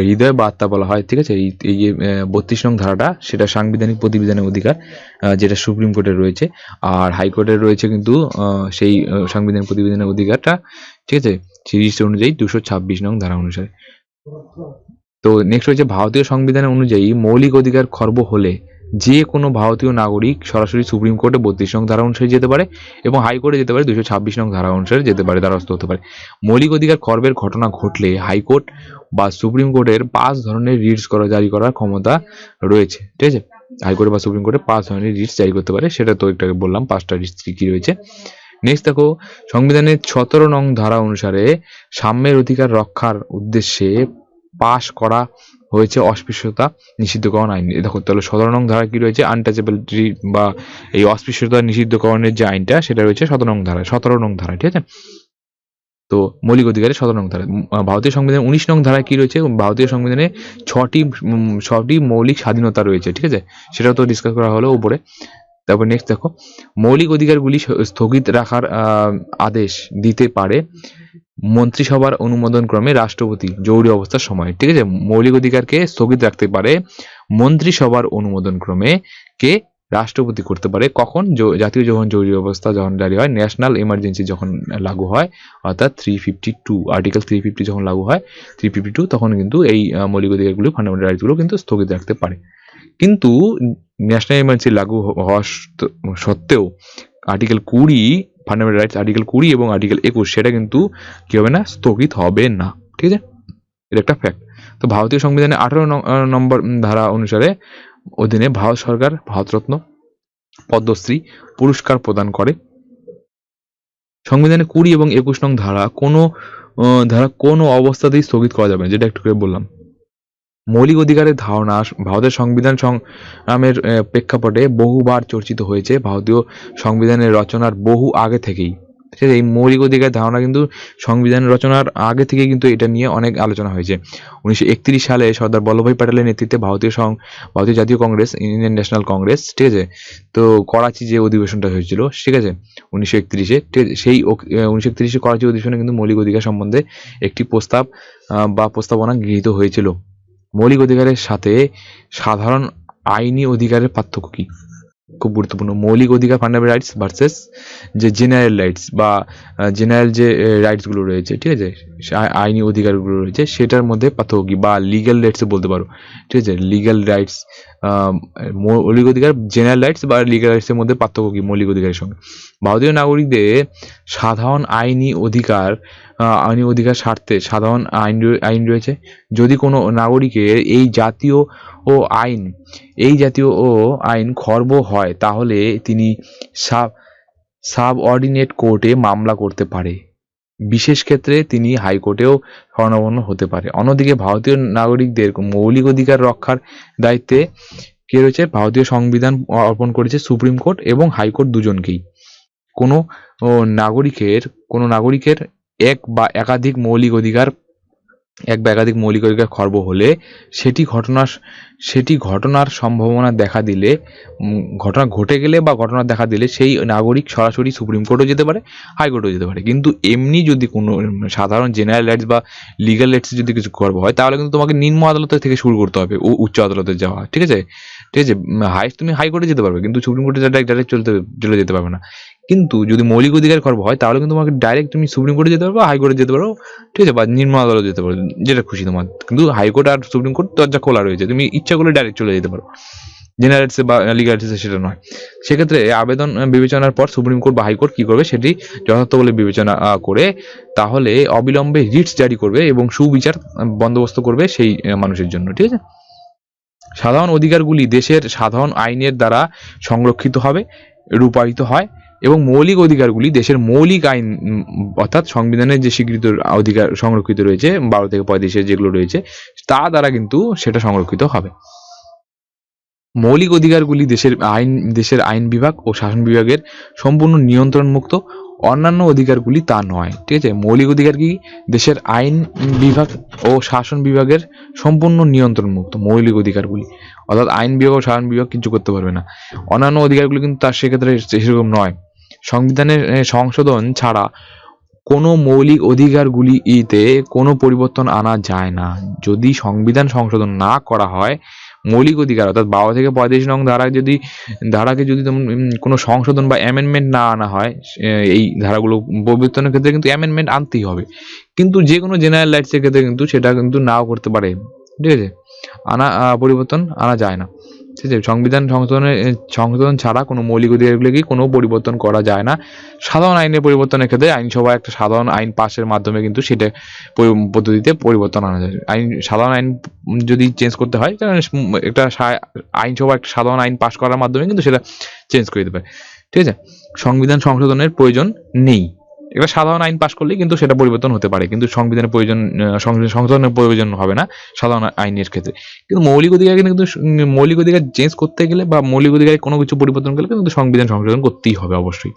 S1: হৃদয় বার্তা বলা হয়, ঠিক আছে। এই যে 32 নং ধারাটা সেটা সাংবিধানিক প্রতিবিধানের অধিকার, যেটা সুপ্রিম কোর্টের রয়েছে, আর হাইকোর্টের রয়েছে কিন্তু সেই সাংবিধানিক প্রতিবিধানের অধিকারটা, ঠিক আছে, সিরিজ অনুযায়ী 226 নং ধারা অনুসারে। তো নেক্সট হচ্ছে ভারতীয় সংবিধান অনুযায়ী মৌলিক অধিকার খর্ব হলে যে কোনো ভারতীয় নাগরিক সরাসরি সুপ্রিম কোর্টে 32 নং ধারা অনুসারে যেতে পারে এবং হাইকোর্টে যেতে পারে 226 নং ধারা অনুসারে যেতে পারে, দ্বারস্থ হতে পারে। মৌলিক অধিকার খর্বের ঘটনা ঘটলে হাইকোর্ট বা সুপ্রিম কোর্টের 5 ধরনের রিটস জারি করার ক্ষমতা রয়েছে, ঠিক আছে। হাইকোর্ট বা সুপ্রিম কোর্টে 5 ধরনের রিটস জারি করতে পারে, সেটা তো একটু আগে বললাম 5টা রিটস কি রয়েছে। নেক্সট দেখো, সংবিধানের 17 নং ধারা অনুসারে সাম্যের অধিকার রক্ষার উদ্দেশ্যে পাশ করা হয়েছে অস্পৃশ্যতা নিষিদ্ধকরণ আইন। দেখো তাহলে 17 নং ধারা কি রয়েছে, আনটাচেবিলিটি বা এই অস্পৃশ্যতা নিষিদ্ধকরণের যে আইনটা সেটা রয়েছে 17 নং ধারা, ঠিক আছে। তো মৌলিক অধিকারের 17 নং ধারা। ভারতীয় সংবিধানের 19 নং ধারায় কি রয়েছে, ভারতীয় সংবিধানে 6টি মৌলিক স্বাধীনতা রয়েছে, ঠিক আছে, সেটাও তো ডিসকাস করা হলো উপরে। তারপর নেক্সট দেখো, মৌলিক অধিকারগুলি স্থগিত রাখার আদেশ দিতে পারে মন্ত্রিসভার অনুমোদন ক্রমে রাষ্ট্রপতি জরুরি অবস্থার সময়, ঠিক আছে। মৌলিক অধিকারকে স্থগিত রাখতে পারে মন্ত্রিসভার অনুমোদন ক্রমে কে, রাষ্ট্রপতি করতে পারে। কখন, জাতীয় যখন জরুরি অবস্থা যখন জারি হয়, ন্যাশনাল এমার্জেন্সি যখন লাগু হয়, অর্থাৎ 352 আর্টিকেল 350 যখন লাগু হয়, 352 তখন কিন্তু এই মৌলিক অধিকারগুলো, ফান্ডামেন্টাল রাইটসগুলো কিন্তু স্থগিত রাখতে পারে। কিন্তু ন্যাশনাল এমার্জেন্সি লাগু হওয়া সত্ত্বেও আর্টিকেল 20 ফান্ডামেন্টাল রাইটস আর্টিকেল 20 এবং আর্টিকেল 21 সেটা কিন্তু কি হবে না, স্থগিত হবে না, ঠিক আছে, এটা একটা ফ্যাক্ট। তো ভারতীয় সংবিধানের 18 নম্বর ধারা অনুসারে অধীনে ভারত সরকার ভারতরত্ন, পদ্মশ্রী পুরস্কার প্রদান করে। সংবিধানের 20 এবং 21 নং ধারা কোনো অবস্থাতেই স্থগিত করা যাবে না, যেটা একটু করে বললাম। মৌলিক অধিকারের ধারণা ভারতের সংবিধান সংগ্রামের প্রেক্ষাপটে বহুবার চর্চিত হয়েছে ভারতীয় সংবিধানের রচনার বহু আগে থেকেই, ঠিক আছে। এই মৌলিক অধিকার ধারণা কিন্তু সংবিধান রচনার আগে থেকে কিন্তু এটা নিয়ে অনেক আলোচনা হয়েছে। 1931 সালে সর্দার বল্লভভাই প্যাটেলের নেতৃত্বে ভারতীয় জাতীয় কংগ্রেস, ইন্ডিয়ান ন্যাশনাল কংগ্রেস, ঠিক আছে, তো করাচি যে অধিবেশনটা হয়েছিল, ঠিক আছে, 1931-এ, ঠিক আছে, সেই 1931 করাচি অধিবেশনে কিন্তু মৌলিক অধিকার সম্বন্ধে একটি প্রস্তাবনা গৃহীত হয়েছিল। মৌলিক অধিকারের সাথে সাধারণ আইনি অধিকারের পার্থক্য কি, খুব গুরুত্বপূর্ণ। মৌলিক অধিকার ফান্ডামেন্টাল রাইটস ভার্সেস যে জেনারেল রাইটস বা জেনারেল যে রাইটসগুলো রয়েছে, ঠিক আছে, আইনি অধিকারগুলো রয়েছে, সেটার মধ্যে পার্থক্য কি, বা লিগ্যাল রাইটসে বলতে পারো, ঠিক আছে। লিগ্যাল রাইটস, মৌলিক অধিকার, জেনারেল রাইটস বা লিগ্যাল রাইটসের মধ্যে পার্থক্য কি মৌলিক অধিকারের সঙ্গে। ভারতীয় নাগরিকদের সাধারণ আইনি অধিকার স্বার্থে সাধারণ আইন রয়েছে। যদি কোনো নাগরিকের এই জাতীয় আইন খর্ব হয় তাহলে তিনি সাবঅর্ডিনেট কোর্টে মামলা করতে পারে। বিশেষ ক্ষেত্রে তিনি হাইকোর্টেও শরণাপন্ন হতে পারে। অন্যদিকে ভারতীয় নাগরিকদের মৌলিক অধিকার রক্ষার দায়িত্বে কে রয়েছে, ভারতীয় সংবিধান অর্পণ করেছে সুপ্রিম কোর্ট এবং হাইকোর্ট দুজনকেই। কোনো নাগরিকের এক বা একাধিক মৌলিক অধিকার খর্ব হলে সেটি ঘটনার সম্ভাবনা দেখা দিলে, ঘটনা ঘটে গেলে বা ঘটনা দেখা দিলে সেই নাগরিক সরাসরি সুপ্রিম কোর্টও যেতে পারে, হাইকোর্টও যেতে পারে। কিন্তু এমনি যদি কোনো সাধারণ জেনারেল রাইটস বা লিগ্যাল রাইটস যদি কিছু খর্ব হয় তাহলে কিন্তু তোমাকে নিম্ন আদালত থেকে শুরু করতে হবে উচ্চ আদালতে যাওয়া, ঠিক আছে। তুমি হাইকোর্টে যেতে পারবে কিন্তু সুপ্রিম কোর্টে ডাইরেক্ট চলে যেতে পারবে না। কিন্তু যদি মৌলিক অধিকার খর্ব হয় তাহলে কিন্তু তোমাকে ডাইরেক্ট তুমি সুপ্রিম কোর্টে যেতে পারবে, হাইকোর্টে যেতে পারো, ঠিক আছে, বা নিম্ন আদালতে যেতে পারো, যেটা খুশি তোমার। কিন্তু হাইকোর্ট আর সুপ্রিম কোর্ট দরজা খোলা রয়েছে, তুমি ইচ্ছা করলে ডাইরেক্ট চলে যেতে পারো। জেনারেলসে বা লিগ্যাল রাইটসে সেটা নয়। সেক্ষেত্রে আবেদন বিবেচনার পর সুপ্রিম কোর্ট বা হাইকোর্ট কি করবে, সেটি যথার্থ বলে বিবেচনা করে তাহলে অবিলম্বে রিটস জারি করবে এবং সুবিচার বন্দোবস্ত করবে সেই মানুষের জন্য, ঠিক আছে। সাধারণ অধিকারগুলি দেশের সাধারণ আইনের দ্বারা সংরক্ষিত হবে, রূপায়িত হয় এবং মৌলিক অধিকারগুলি দেশের মৌলিক আইন অর্থাৎ সংবিধানের যে স্বীকৃত অধিকার সংরক্ষিত রয়েছে 12 থেকে 35 যেগুলো রয়েছে তা দ্বারা কিন্তু সেটা সংরক্ষিত হবে। মৌলিক অধিকারগুলি দেশের আইন বিভাগ ও শাসন বিভাগের সম্পূর্ণ নিয়ন্ত্রণ মুক্ত, অন্যান্য অধিকারগুলি তা নয়, ঠিক আছে। মৌলিক অধিকার কি, দেশের আইন বিভাগ ও শাসন বিভাগের সম্পূর্ণ নিয়ন্ত্রণ মুক্ত মৌলিক অধিকারগুলি, অর্থাৎ আইন বিভাগ ও শাসন বিভাগ কিছু করতে পারবে না। অন্যান্য অধিকারগুলি কিন্তু তার সেক্ষেত্রে সেরকম নয়। সংবিধানের সংশোধন ছাড়া কোনো মৌলিক অধিকারগুলিতে কোনো পরিবর্তন আনা যায় না। যদি সংবিধান সংশোধন না করা হয়, মৌলিক অধিকার অর্থাৎ 12 থেকে 35 নং ধারাকে যদি কোনো সংশোধন বা অ্যামেন্ডমেন্ট না আনা হয়, এই ধারাগুলো পরিবর্তনের ক্ষেত্রে কিন্তু অ্যামেন্ডমেন্ট আনতেই হবে। কিন্তু যে কোনো জেনারেল রাইটসের ক্ষেত্রে কিন্তু সেটা কিন্তু নাও করতে পারে, ঠিক আছে, পরিবর্তন আনা যায় না। ঠিক আছে, সংবিধান সংশোধন ছাড়া কোনো মৌলিক অধিকারগুলিকে কোনো পরিবর্তন করা যায় না। সাধারণ আইনের পরিবর্তনের ক্ষেত্রে আইনসভা একটা সাধারণ আইন পাশের মাধ্যমে কিন্তু সেটা পদ্ধতিতে পরিবর্তন আনা যায়। সাধারণ আইন যদি চেঞ্জ করতে হয়, একটা আইনসভা একটা সাধারণ আইন পাশ করার মাধ্যমে কিন্তু সেটা চেঞ্জ করে দিতে পারে। ঠিক আছে, সংবিধান সংশোধনের প্রয়োজন নেই। একটা সাধারণ আইন পাশ করলেই কিন্তু সেটা পরিবর্তন হতে পারে, কিন্তু সংবিধানের সংশোধনের প্রয়োজন হবে না সাধারণ আইনের ক্ষেত্রে। কিন্তু মৌলিক অধিকার কিন্তু মৌলিক অধিকার চেঞ্জ করতে গেলে বা মৌলিক অধিকারে কোনো কিছু পরিবর্তন করলে কিন্তু সংবিধান সংশোধন করতেই হবে অবশ্যই।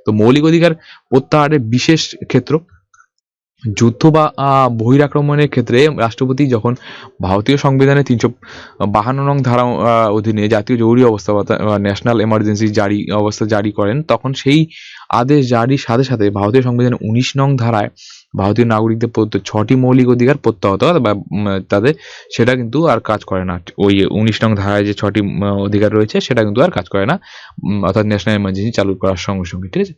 S1: তো মৌলিক অধিকার প্রত্যাহারের বিশেষ ক্ষেত্র যুদ্ধ বা বহিরাক্রমণের ক্ষেত্রে রাষ্ট্রপতি যখন ভারতীয় সংবিধানের 352 নং ধারা অধীনে জাতীয় জরুরি অবস্থা বা ন্যাশনাল এমার্জেন্সি অবস্থা জারি করেন, তখন সেই আদেশ জারির সাথে সাথে ভারতীয় সংবিধানের 19 নং ধারায় ভারতীয় নাগরিকদের প্রদত্ত 6টি মৌলিক অধিকার প্রত্যাহত বা তাদের সেটা কিন্তু আর কাজ করে না। ওই 19 নং ধারায় যে 6টি অধিকার রয়েছে সেটা কিন্তু আর কাজ করে না, অর্থাৎ ন্যাশনাল এমার্জেন্সি চালু করার সঙ্গে সঙ্গে। ঠিক আছে,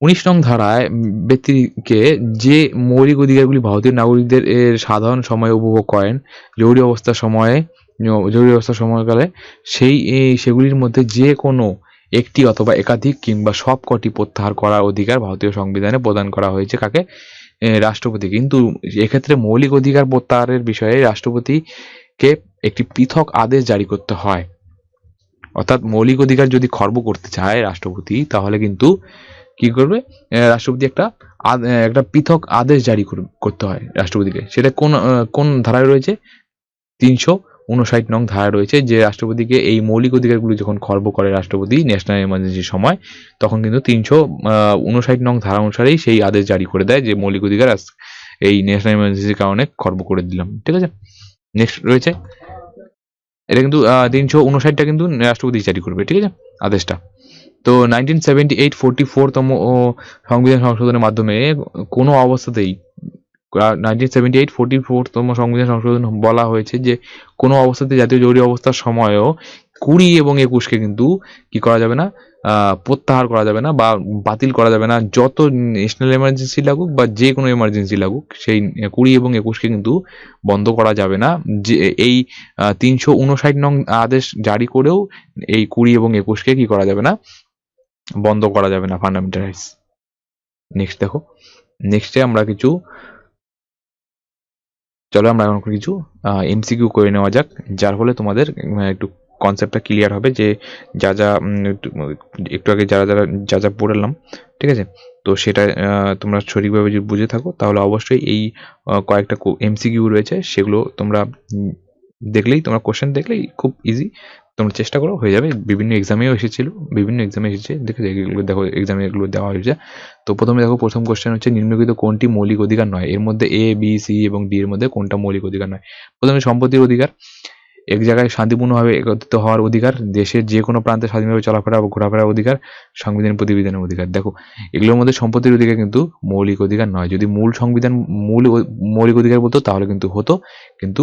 S1: 19 নং ধারায় ব্যক্তিকে যে মৌলিক অধিকারগুলি ভারতীয় নাগরিকদের সাধারণ সময়ে উপভোগ করেন, জরুরি অবস্থার সময়কালে সেগুলির মধ্যে যে কোনো একটি অথবা একাধিক কিংবা সবকটি প্রত্যাহার করার অধিকার ভারতীয় সংবিধানে প্রদান করা হয়েছে কাকে? রাষ্ট্রপতি। কিন্তু এক্ষেত্রে মৌলিক অধিকার প্রত্যাহারের বিষয়ে রাষ্ট্রপতিকে একটি পৃথক আদেশ জারি করতে হয়। অর্থাৎ মৌলিক অধিকার যদি খর্ব করতে চায় রাষ্ট্রপতি, তাহলে কিন্তু কি করবে? রাষ্ট্রপতি একটা পৃথক আদেশ জারি করতে হয় রাষ্ট্রপতিকে। সেটা কোন ধারায় রয়েছে? 359 নং ধারায় রয়েছে, যে রাষ্ট্রপতিকে এই মৌলিক অধিকারগুলি যখন খর্ব করে রাষ্ট্রপতি ন্যাশনাল এমার্জেন্সির সময়, তখন কিন্তু 359 নং ধারা অনুসারেই সেই আদেশ জারি করে দেয় যে মৌলিক অধিকার এই ন্যাশনাল এমার্জেন্সির কারণে খর্ব করে দিলাম। ঠিক আছে, নেক্সট রয়েছে, এটা কিন্তু 359টা কিন্তু রাষ্ট্রপতি জারি করবে। ঠিক আছে, আদেশটা। তো 1978 তম সংবিধান সংশোধনের মাধ্যমে কোনো অবস্থাতেই 1978 তম সংবিধান সংশোধন বলা হয়েছে যে কোনো অবস্থাতে জাতীয় জরুরি অবস্থার সময়ও 20 এবং 21কে কিন্তু কি করা যাবে না, প্রত্যাহার করা যাবে না বা বাতিল করা যাবে না। যত ন্যাশনাল এমার্জেন্সি লাগুক বা যে কোনো এমার্জেন্সি লাগুক, সেই 20 এবং 21কে কিন্তু বন্ধ করা যাবে না। যে এই 359 নং আদেশ জারি করেও এই 20 এবং 21কে কি করা যাবে না, বন্ধ করা যাবে না, ফান্ডামেন্টাল রাইটস। নেক্সট দেখো, নেক্সটে আমরা এখন কিছু এমসিকিউ করে নেওয়া যাক, যার ফলে তোমাদের একটু কনসেপ্টটা ক্লিয়ার হবে যে যা একটু আগে যা পড়লাম। ঠিক আছে, তো সেটা তোমরা সঠিকভাবে যদি বুঝে থাকো, তাহলে অবশ্যই এই কয়েকটা এমসিকিউ রয়েছে, সেগুলো তোমরা দেখলেই, তোমরা কোশ্চেন দেখলেই খুব ইজি, তোমরা চেষ্টা করো, হয়ে যাবে। বিভিন্ন এক্সামে এসেছে, দেখো এক্সামে এগুলো দেওয়া হয়েছে। তো প্রথমে দেখো, প্রথম কোশ্চেন হচ্ছে নিম্নলিখিত কোনটি মৌলিক অধিকার নয়? এর মধ্যে এ, বি, সি এবং ডি এর মধ্যে কোনটা মৌলিক অধিকার নয়? প্রথমে সম্পত্তির অধিকার, এক জায়গায় শান্তিপূর্ণভাবে একত্রিত হওয়ার অধিকার, দেশের যে কোনো প্রান্তে স্বাধীনভাবে চলাফেরা ও ঘোরাফেরার অধিকার, সংবিধান প্রতিবিধানের অধিকার। দেখো, এগুলোর মধ্যে সম্পত্তির অধিকার কিন্তু মৌলিক অধিকার নয়। যদি মৌলিক অধিকার বলতো তাহলে কিন্তু হতো, কিন্তু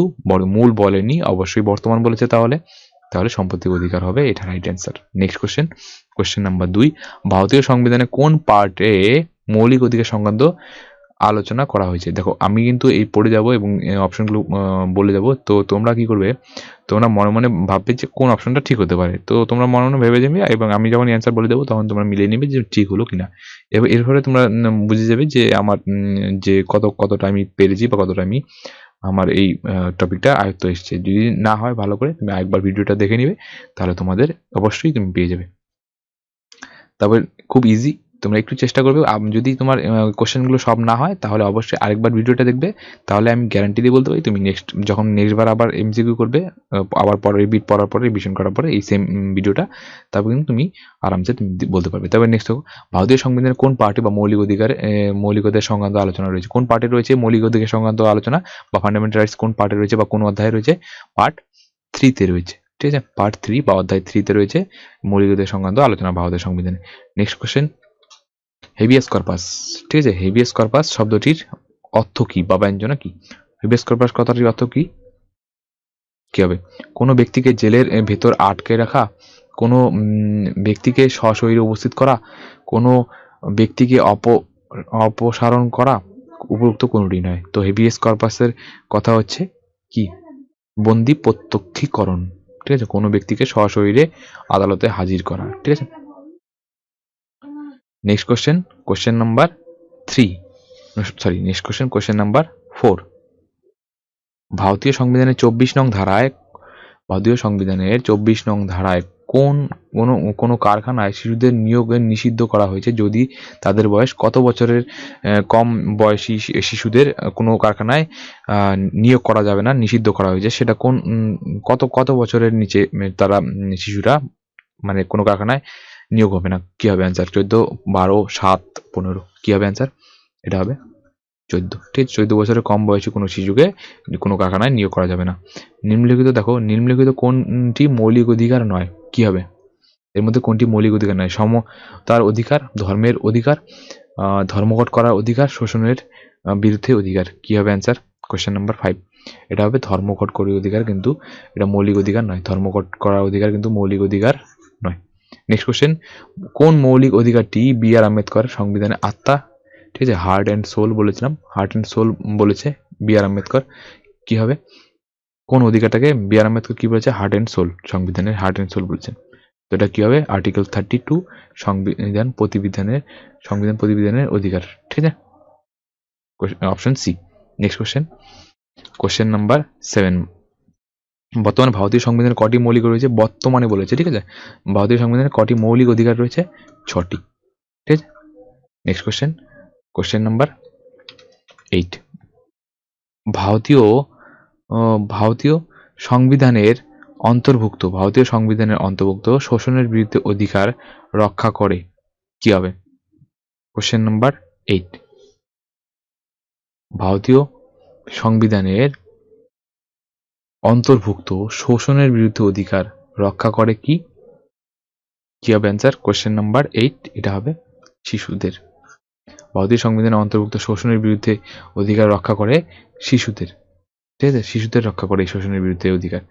S1: মূল বলেনি, অবশ্যই বর্তমান বলেছে, তাহলে সম্পত্তির অধিকার হবে, এটা right answer. Next question number 2, ভারতীয় সংবিধানে কোন পার্টে মৌলিক অধিকার সংক্রান্ত আলোচনা করা হয়েছে? দেখো, আমি কিন্তু এই পড়ে যাব এবং অপশনগুলো বলে যাব। তো তোমরা কি করবে, তোমরা মনে মনে ভাববে যে কোন অপশনটা ঠিক হতে পারে। তো তোমরা মনে মনে ভেবে যাবে, এবং আমি যখন অ্যান্সার বলে দেবো তখন তোমরা মিলিয়ে নিবে যে ঠিক হলো কিনা। এর ফলে তোমরা বুঝে যাবে যে আমার যে কতটা আমি পেরেছি বা কতটা আমার এই টপিকটা আয়ত্ত এসছে। যদি না হয়, ভালো করে তুমি আরেকবার ভিডিওটা দেখে নিবে, তাহলে তোমাদের অবশ্যই তুমি পেয়ে যাবে। তারপর খুব ইজি, তোমরা একটু চেষ্টা করবে। যদি তোমার কোশ্চেনগুলো সব না হয়, তাহলে অবশ্যই আরেকবার ভিডিওটা দেখবে, তাহলে আমি গ্যারান্টি দিয়ে বলতে পারি তুমি নেক্সটবার আবার এমসিকিউ করবে, আবার পরের বিট পড়ার পরে, রিভিশন করার পরে এই সেম ভিডিওটা, তারপর কিন্তু তুমি আরামসে তুমি বলতে পারবে। তারপর নেক্সট দেখো, ভারতীয় সংবিধানের কোন পার্টি বা মৌলিক অধিকার সংক্রান্ত আলোচনা রয়েছে? কোন পার্টি রয়েছে মৌলিক অধিকার সংক্রান্ত আলোচনা বা ফান্ডামেন্টাল রাইটস? কোন পার্টি রয়েছে বা কোন অধ্যায়ে রয়েছে? পার্ট 3-তে রয়েছে। ঠিক আছে, পার্ট 3 বা অধ্যায় 3-তে রয়েছে মৌলিক অধিকার সংক্রান্ত আলোচনা ভারতের সংবিধানে। নেক্সট কোশ্চেন, হেভিয়াস কর্পাস, ঠিক আছে। হেভিয়াস কর্পাস শব্দটির অর্থ কি বা ব্যঞ্জনা কি? হেভিয়াস কর্পাস কথাটির অর্থ কি? কি হবে? কোনো ব্যক্তিকে জেলের ভেতর আটকে রাখা, কোনো ব্যক্তিকে সশরীরে উপস্থিত করা, কোনো ব্যক্তিকে অপসারণ করা, উপরোক্ত কোনোটি নয়। তো হেভিয়াস কর্পাসের কথা হচ্ছে কি? বন্দি প্রত্যক্ষীকরণ, ঠিক আছে, কোনো ব্যক্তিকে সশরীরে আদালতে হাজির করা, ঠিক আছে। Next question, question number 3, sorry next question, question number 4। ভারতীয় সংবিধানের 24 নং ধারায়, ভারতীয় সংবিধানের 24 নং ধারায় কোন কারখানায় শিশুদের নিয়োগের নিষিদ্ধ করা হয়েছে যদি তাদের বয়স কত বছরের কম বয়সী শিশুদের কোনো কারখানায় নিয়োগ করা যাবে না, নিষিদ্ধ করা হয়েছে। সেটা কোন কত বছরের নিচে তারা শিশুরা মানে কোনো কারখানায় নিয়োগ হবে না। কি হবে অ্যান্সার? 14, 12, 7, 15। কি হবে অ্যান্সার? এটা হবে 14, ঠিক আছে। 14 বছরের কম বয়সী কোনো শিশুকে কোনো কারখানায় নিয়োগ করা যাবে না। নিম্নলিখিত দেখো, নিম্নলিখিত কোনটি মৌলিক অধিকার নয়? কি হবে এর মধ্যে? কোনটি মৌলিক অধিকার নয়? সমতার অধিকার, ধর্মের অধিকার, ধর্মঘট করার অধিকার, শোষণের বিরুদ্ধে অধিকার। কি হবে অ্যান্সার? Question number 5। এটা হবে ধর্মঘট করার অধিকার, কিন্তু এটা মৌলিক অধিকার নয়। ধর্মঘট করার অধিকার কিন্তু মৌলিক অধিকার নয়। নেক্সট কোশ্চেন, কোন মৌলিক অধিকারটি বি.আর. আম্বেদকর সংবিধানে আত্মা, ঠিক আছে, হার্ট অ্যান্ড সোল বলেছিলাম, হার্ট অ্যান্ড সোল বলেছে বি.আর. আম্বেদকর। কি হবে? কোন অধিকারটাকে বি.আর. আম্বেদকর কি বলেছে? হার্ট অ্যান্ড সোল, সংবিধানের হার্ট অ্যান্ড সোল বলেছে। তো এটা কি হবে? আর্টিকেল 32 সংবিধান প্রতিবিধানের অধিকার, ঠিক আছে, option C. Next question, question number 7। বর্তমানে ভারতীয় সংবিধানের কটি মৌলিক রয়েছে? বর্তমানে বলেছে, ঠিক আছে। ভারতীয় সংবিধানের কটি মৌলিক অধিকার রয়েছে? 6টি, ঠিক আছে। Next question, question number 8। ভারতীয় সংবিধানের অন্তর্ভুক্ত শোষণের বিরুদ্ধে অধিকার রক্ষা করে। কি হবে? Question number 8। ভারতীয় সংবিধানের অন্তর্ভুক্ত শোষণের বিরুদ্ধে অধিকার রক্ষা করে কি? কি হবে অ্যান্সার? কোশ্চেন নাম্বার 8, এটা হবে শিশুদের। ভারতীয় সংবিধানের অন্তর্ভুক্ত শোষণের বিরুদ্ধে অধিকার রক্ষা করে শিশুদের, ঠিক আছে। শিশুদের রক্ষা করে এই শোষণের বিরুদ্ধে অধিকার।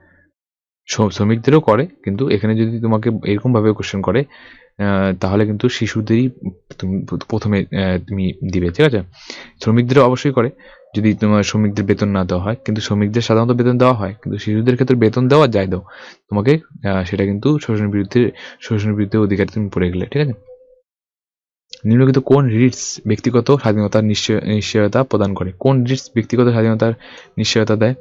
S1: শ্রমিকদেরও করে, কিন্তু এখানে যদি তোমাকে এরকম ভাবে কোশ্চেন করে তাহলে কিন্তু শিশুদেরই তুমি প্রথমে তুমি দিবে, ঠিক আছে। শ্রমিকদেরও অবশ্যই করে যদি তোমার শ্রমিকদের বেতন না দেওয়া হয়, কিন্তু শ্রমিকদের সাধারণত বেতন দেওয়া হয়, কিন্তু শিশুদের ক্ষেত্রে বেতন দেওয়া যায় দাও তোমাকে, সেটা কিন্তু শোষণের বিরুদ্ধে অধিকার তুমি পড়ে গেলে, ঠিক আছে। নিম্নলিখিত কোন রিটস ব্যক্তিগত স্বাধীনতার নিশ্চয়তা প্রদান করে? কোন রিটস ব্যক্তিগত স্বাধীনতার নিশ্চয়তা দেয়?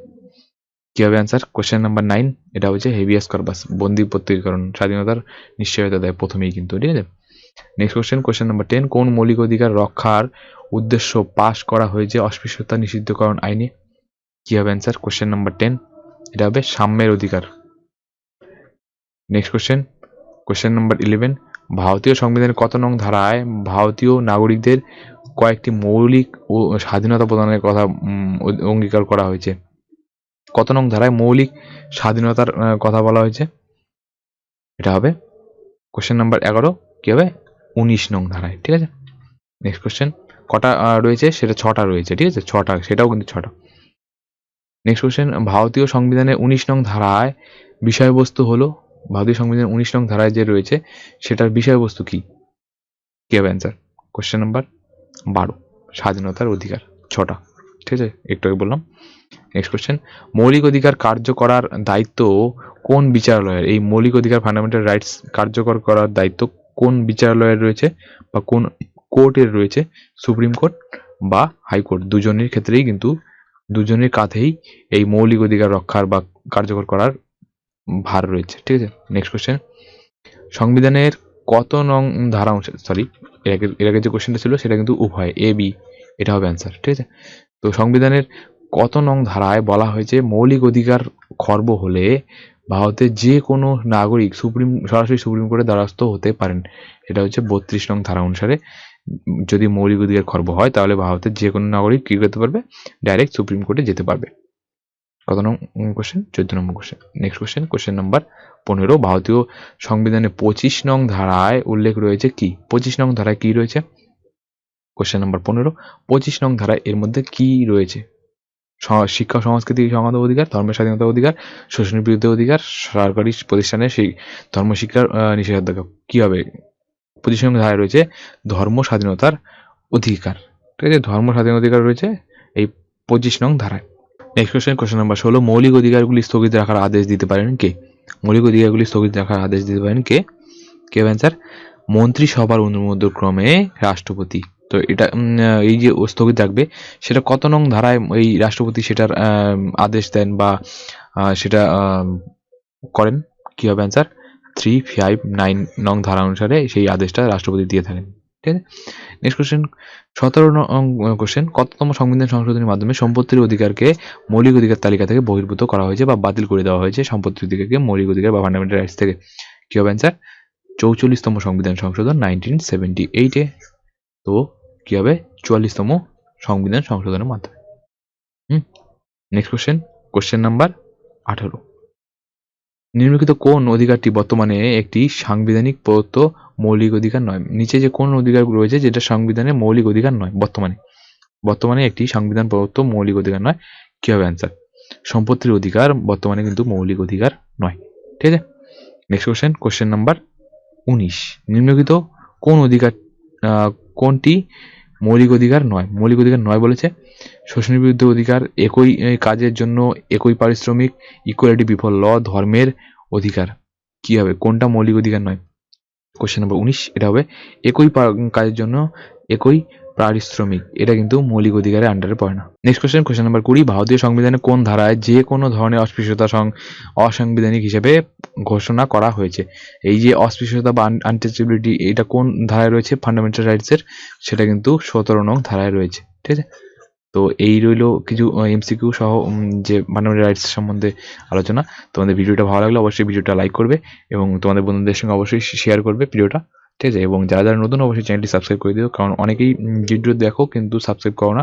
S1: কি হবে অ্যান্সার? কোশ্চেন নাম্বার 9, এটা হচ্ছে হেভিয়াস কর্পাস, বন্দি প্রত্যক্ষীকরণ স্বাধীনতার নিশ্চয়তা দেয় প্রথমেই কিন্তু, ঠিক আছে। Next question, question number 10। কোন মৌলিক অধিকার রক্ষার উদ্দেশ্য পাশ করা হয়েছে অস্পৃশ্যতা নিষিদ্ধকরণ আইনে? কি হবে অ্যান্সার? কোশ্চেন নাম্বার 10, এটা হবে সাম্যের অধিকার। Next question, question number 11। ভারতীয় সংবিধানের কত নং ধারায় ভারতীয় নাগরিকদের কয়েকটি মৌলিক ও স্বাধীনতা প্রদানের কথা অঙ্গীকার করা হয়েছে? কত নং ধারায় মৌলিক স্বাধীনতার কথা বলা হয়েছে? এটা হবে কোশ্চেন নাম্বার 11, কি হবে? 19 নং ধারায়, ঠিক আছে। নেক্সট কোশ্চেন, কটা রয়েছে? সেটা 6টা রয়েছে, ঠিক আছে, 6টা, সেটাও কিন্তু 6টা। নেক্সট কোশ্চেন, ভারতীয় সংবিধানের 19 নং ধারায় বিষয়বস্তু হলো, ভারতীয় সংবিধানের 19 নং ধারায় যে রয়েছে সেটার বিষয়বস্তু কি? কি হবে অ্যান্সার? কোশ্চেন নাম্বার 12, স্বাধীনতার অধিকার, 6টা, ঠিক আছে, একটু আগে বললাম। নেক্সট কোশ্চেন, মৌলিক অধিকার কার্যকরার দায়িত্ব কোন বিচারালয়ের? এই মৌলিক অধিকার ফান্ডামেন্টাল রাইটস কার্যকর করার দায়িত্ব কোন বিচারালয়ের রয়েছে বা কোন কোর্টের রয়েছে? সুপ্রিম কোর্ট বা হাইকোর্ট, দুজনের ক্ষেত্রেই কিন্তু দুজনের কাঁধেই এই মৌলিক অধিকার রক্ষার বা কার্যকর করার ভার রয়েছে, ঠিক আছে। নেক্সট কোশ্চেন, সংবিধানের কত নং ধারা অনুসারে, সরি এর আগে যে কোশ্চেনটা ছিল সেটা কিন্তু উভয়, এ বি, এটা হবে অ্যান্সার, ঠিক আছে। তো সংবিধানের কত নং ধারায় বলা হয়েছে মৌলিক অধিকার খর্ব হলে ভারতের যে কোনো নাগরিক সরাসরি সুপ্রিম কোর্টের দ্বারস্থ হতে পারেন? এটা হচ্ছে 32 নং ধারা অনুসারে যদি মৌলিক অধিকার খর্ব হয় তাহলে ভারতের যে কোনো নাগরিক কি করতে পারবে? ডাইরেক্ট সুপ্রিম কোর্টে যেতে পারবে। কত নং question? 14 number question. Next question, question number 15। ভারতীয় সংবিধানে 25 নং ধারায় উল্লেখ রয়েছে কি? 25 নং ধারায় কি রয়েছে? কোশ্চেন নাম্বার 15, 25 নং ধারায় এর মধ্যে কি রয়েছে? শিক্ষা ও সংস্কৃতি সংক্রান্ত অধিকার, ধর্মের স্বাধীনতা অধিকার, শোষণের বিরুদ্ধে অধিকার, সরকারি প্রতিষ্ঠানে সেই ধর্মশিক্ষার নিষেধাজ্ঞা। কি হবে? 25 নং ধারায় রয়েছে ধর্ম স্বাধীনতার অধিকার। ঠিক আছে, ধর্ম স্বাধীনতার অধিকার রয়েছে এই 25 নং ধারায়। নেক্সট কোশ্চেন নাম্বার 16, মৌলিক অধিকারগুলি স্থগিত রাখার আদেশ দিতে পারেন কে? মৌলিক অধিকারগুলি স্থগিত রাখার আদেশ দিতে পারেন কে? কে অ্যান্সার? মন্ত্রিসভার অনুমোদন ক্রমে রাষ্ট্রপতি। তো এটা এই যে স্থগিত রাখবে, সেটা কত নং ধারায় এই রাষ্ট্রপতি সেটার আদেশ দেন বা সেটা করেন? কি হবে অ্যান্সার? 359 নং ধারা অনুসারে সেই আদেশটা রাষ্ট্রপতি দিয়ে থাকেন। ঠিক আছে, নেক্সট কোশ্চেন 17 নং কোশ্চেন, কততম সংবিধান সংশোধনের মাধ্যমে সম্পত্তির অধিকারকে মৌলিক অধিকার তালিকা থেকে বহির্ভূত করা হয়েছে বা বাতিল করে দেওয়া হয়েছে সম্পত্তির অধিকারকে মৌলিক অধিকার বা ফান্ডামেন্টাল রাইটস থেকে? কি হবে অ্যান্সার? 44তম সংবিধান সংশোধন 1978-এ। তো কি হবে? 44তম সংবিধান সংশোধনের মাধ্যমে। নেক্সট কোশ্চেন নাম্বার 18, নিম্নলিখিত কোন অধিকারটি বর্তমানে একটি সাংবিধানিক প্রদত্ত মৌলিক অধিকার নয়? নিচে যে কোন অধিকারগুলো রয়েছে যেটা সংবিধানের মৌলিক অধিকার নয় বর্তমানে একটি সংবিধান প্রদত্ত মৌলিক অধিকার নয়? কি হবে অ্যান্সার? সম্পত্তির অধিকার বর্তমানে কিন্তু মৌলিক অধিকার নয়। ঠিক আছে, নেক্সট কোশ্চেন নাম্বার 19, নিম্নলিখিত কোন অধিকার কোনটি মৌলিক অধিকার নয়? মৌলিক অধিকার নয় বলেছে শোষণের বিরুদ্ধে অধিকার, একই কাজের জন্য একই পারিশ্রমিক, ইকুয়ালিটি বিফোর ল, ধর্মের অধিকার। কি হবে? কোনটা মৌলিক অধিকার নয়? কোশ্চেন নাম্বার 19, এটা হবে একই কাজের জন্য একই পারিশ্রমিক। এটা কিন্তু মৌলিক অধিকারের আন্ডারে পড়ে না। নেক্সট কোশ্চেন নাম্বার 20, ভারতীয় সংবিধানে কোন ধারায় যে কোনো ধরনের অস্পৃশ্যতা অসাংবিধানিক হিসেবে ঘোষণা করা হয়েছে? এই যে অস্পৃশ্যতা বা আনটাচেবিলিটি, এটা কোন ধারায় রয়েছে ফান্ডামেন্টাল রাইটসের? সেটা কিন্তু 17 নং ধারায় রয়েছে। ঠিক আছে, তো এই রইল কিছু এমসিকিউ সহ যে ফান্ডামেন্টাল রাইটস সম্বন্ধে আলোচনা। তোমাদের ভিডিওটা ভালো লাগলে অবশ্যই ভিডিওটা লাইক করবে এবং তোমাদের বন্ধুদের সঙ্গে অবশ্যই শেয়ার করবে ভিডিওটা। ঠিক আছে, এবং যারা যারা নতুন অবশ্যই চ্যানেলটি সাবস্ক্রাইব করে দিও, কারণ অনেকেই ভিডিও দেখো কিন্তু সাবস্ক্রাইব করো না।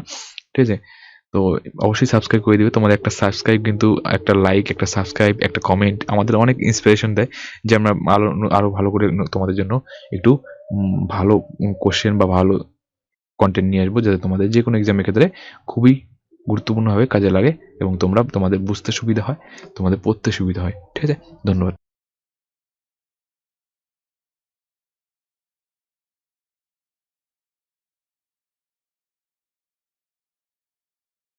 S1: ঠিক আছে, তো অবশ্যই সাবস্ক্রাইব করে দিবে। তোমাদের একটা সাবস্ক্রাইব কিন্তু, একটা লাইক, একটা সাবস্ক্রাইব, একটা কমেন্ট আমাদের অনেক ইন্সপিরেশন দেয় যে আমরা আরও ভালো করে তোমাদের জন্য একটু ভালো কোশ্চেন বা ভালো কন্টেন্ট নিয়ে আসবো, যাতে তোমাদের যে কোনো এক্সামের ক্ষেত্রে খুবই গুরুত্বপূর্ণভাবে কাজে লাগে এবং তোমাদের বুঝতে সুবিধা হয়, তোমাদের পড়তে সুবিধা হয়। ঠিক আছে, ধন্যবাদ।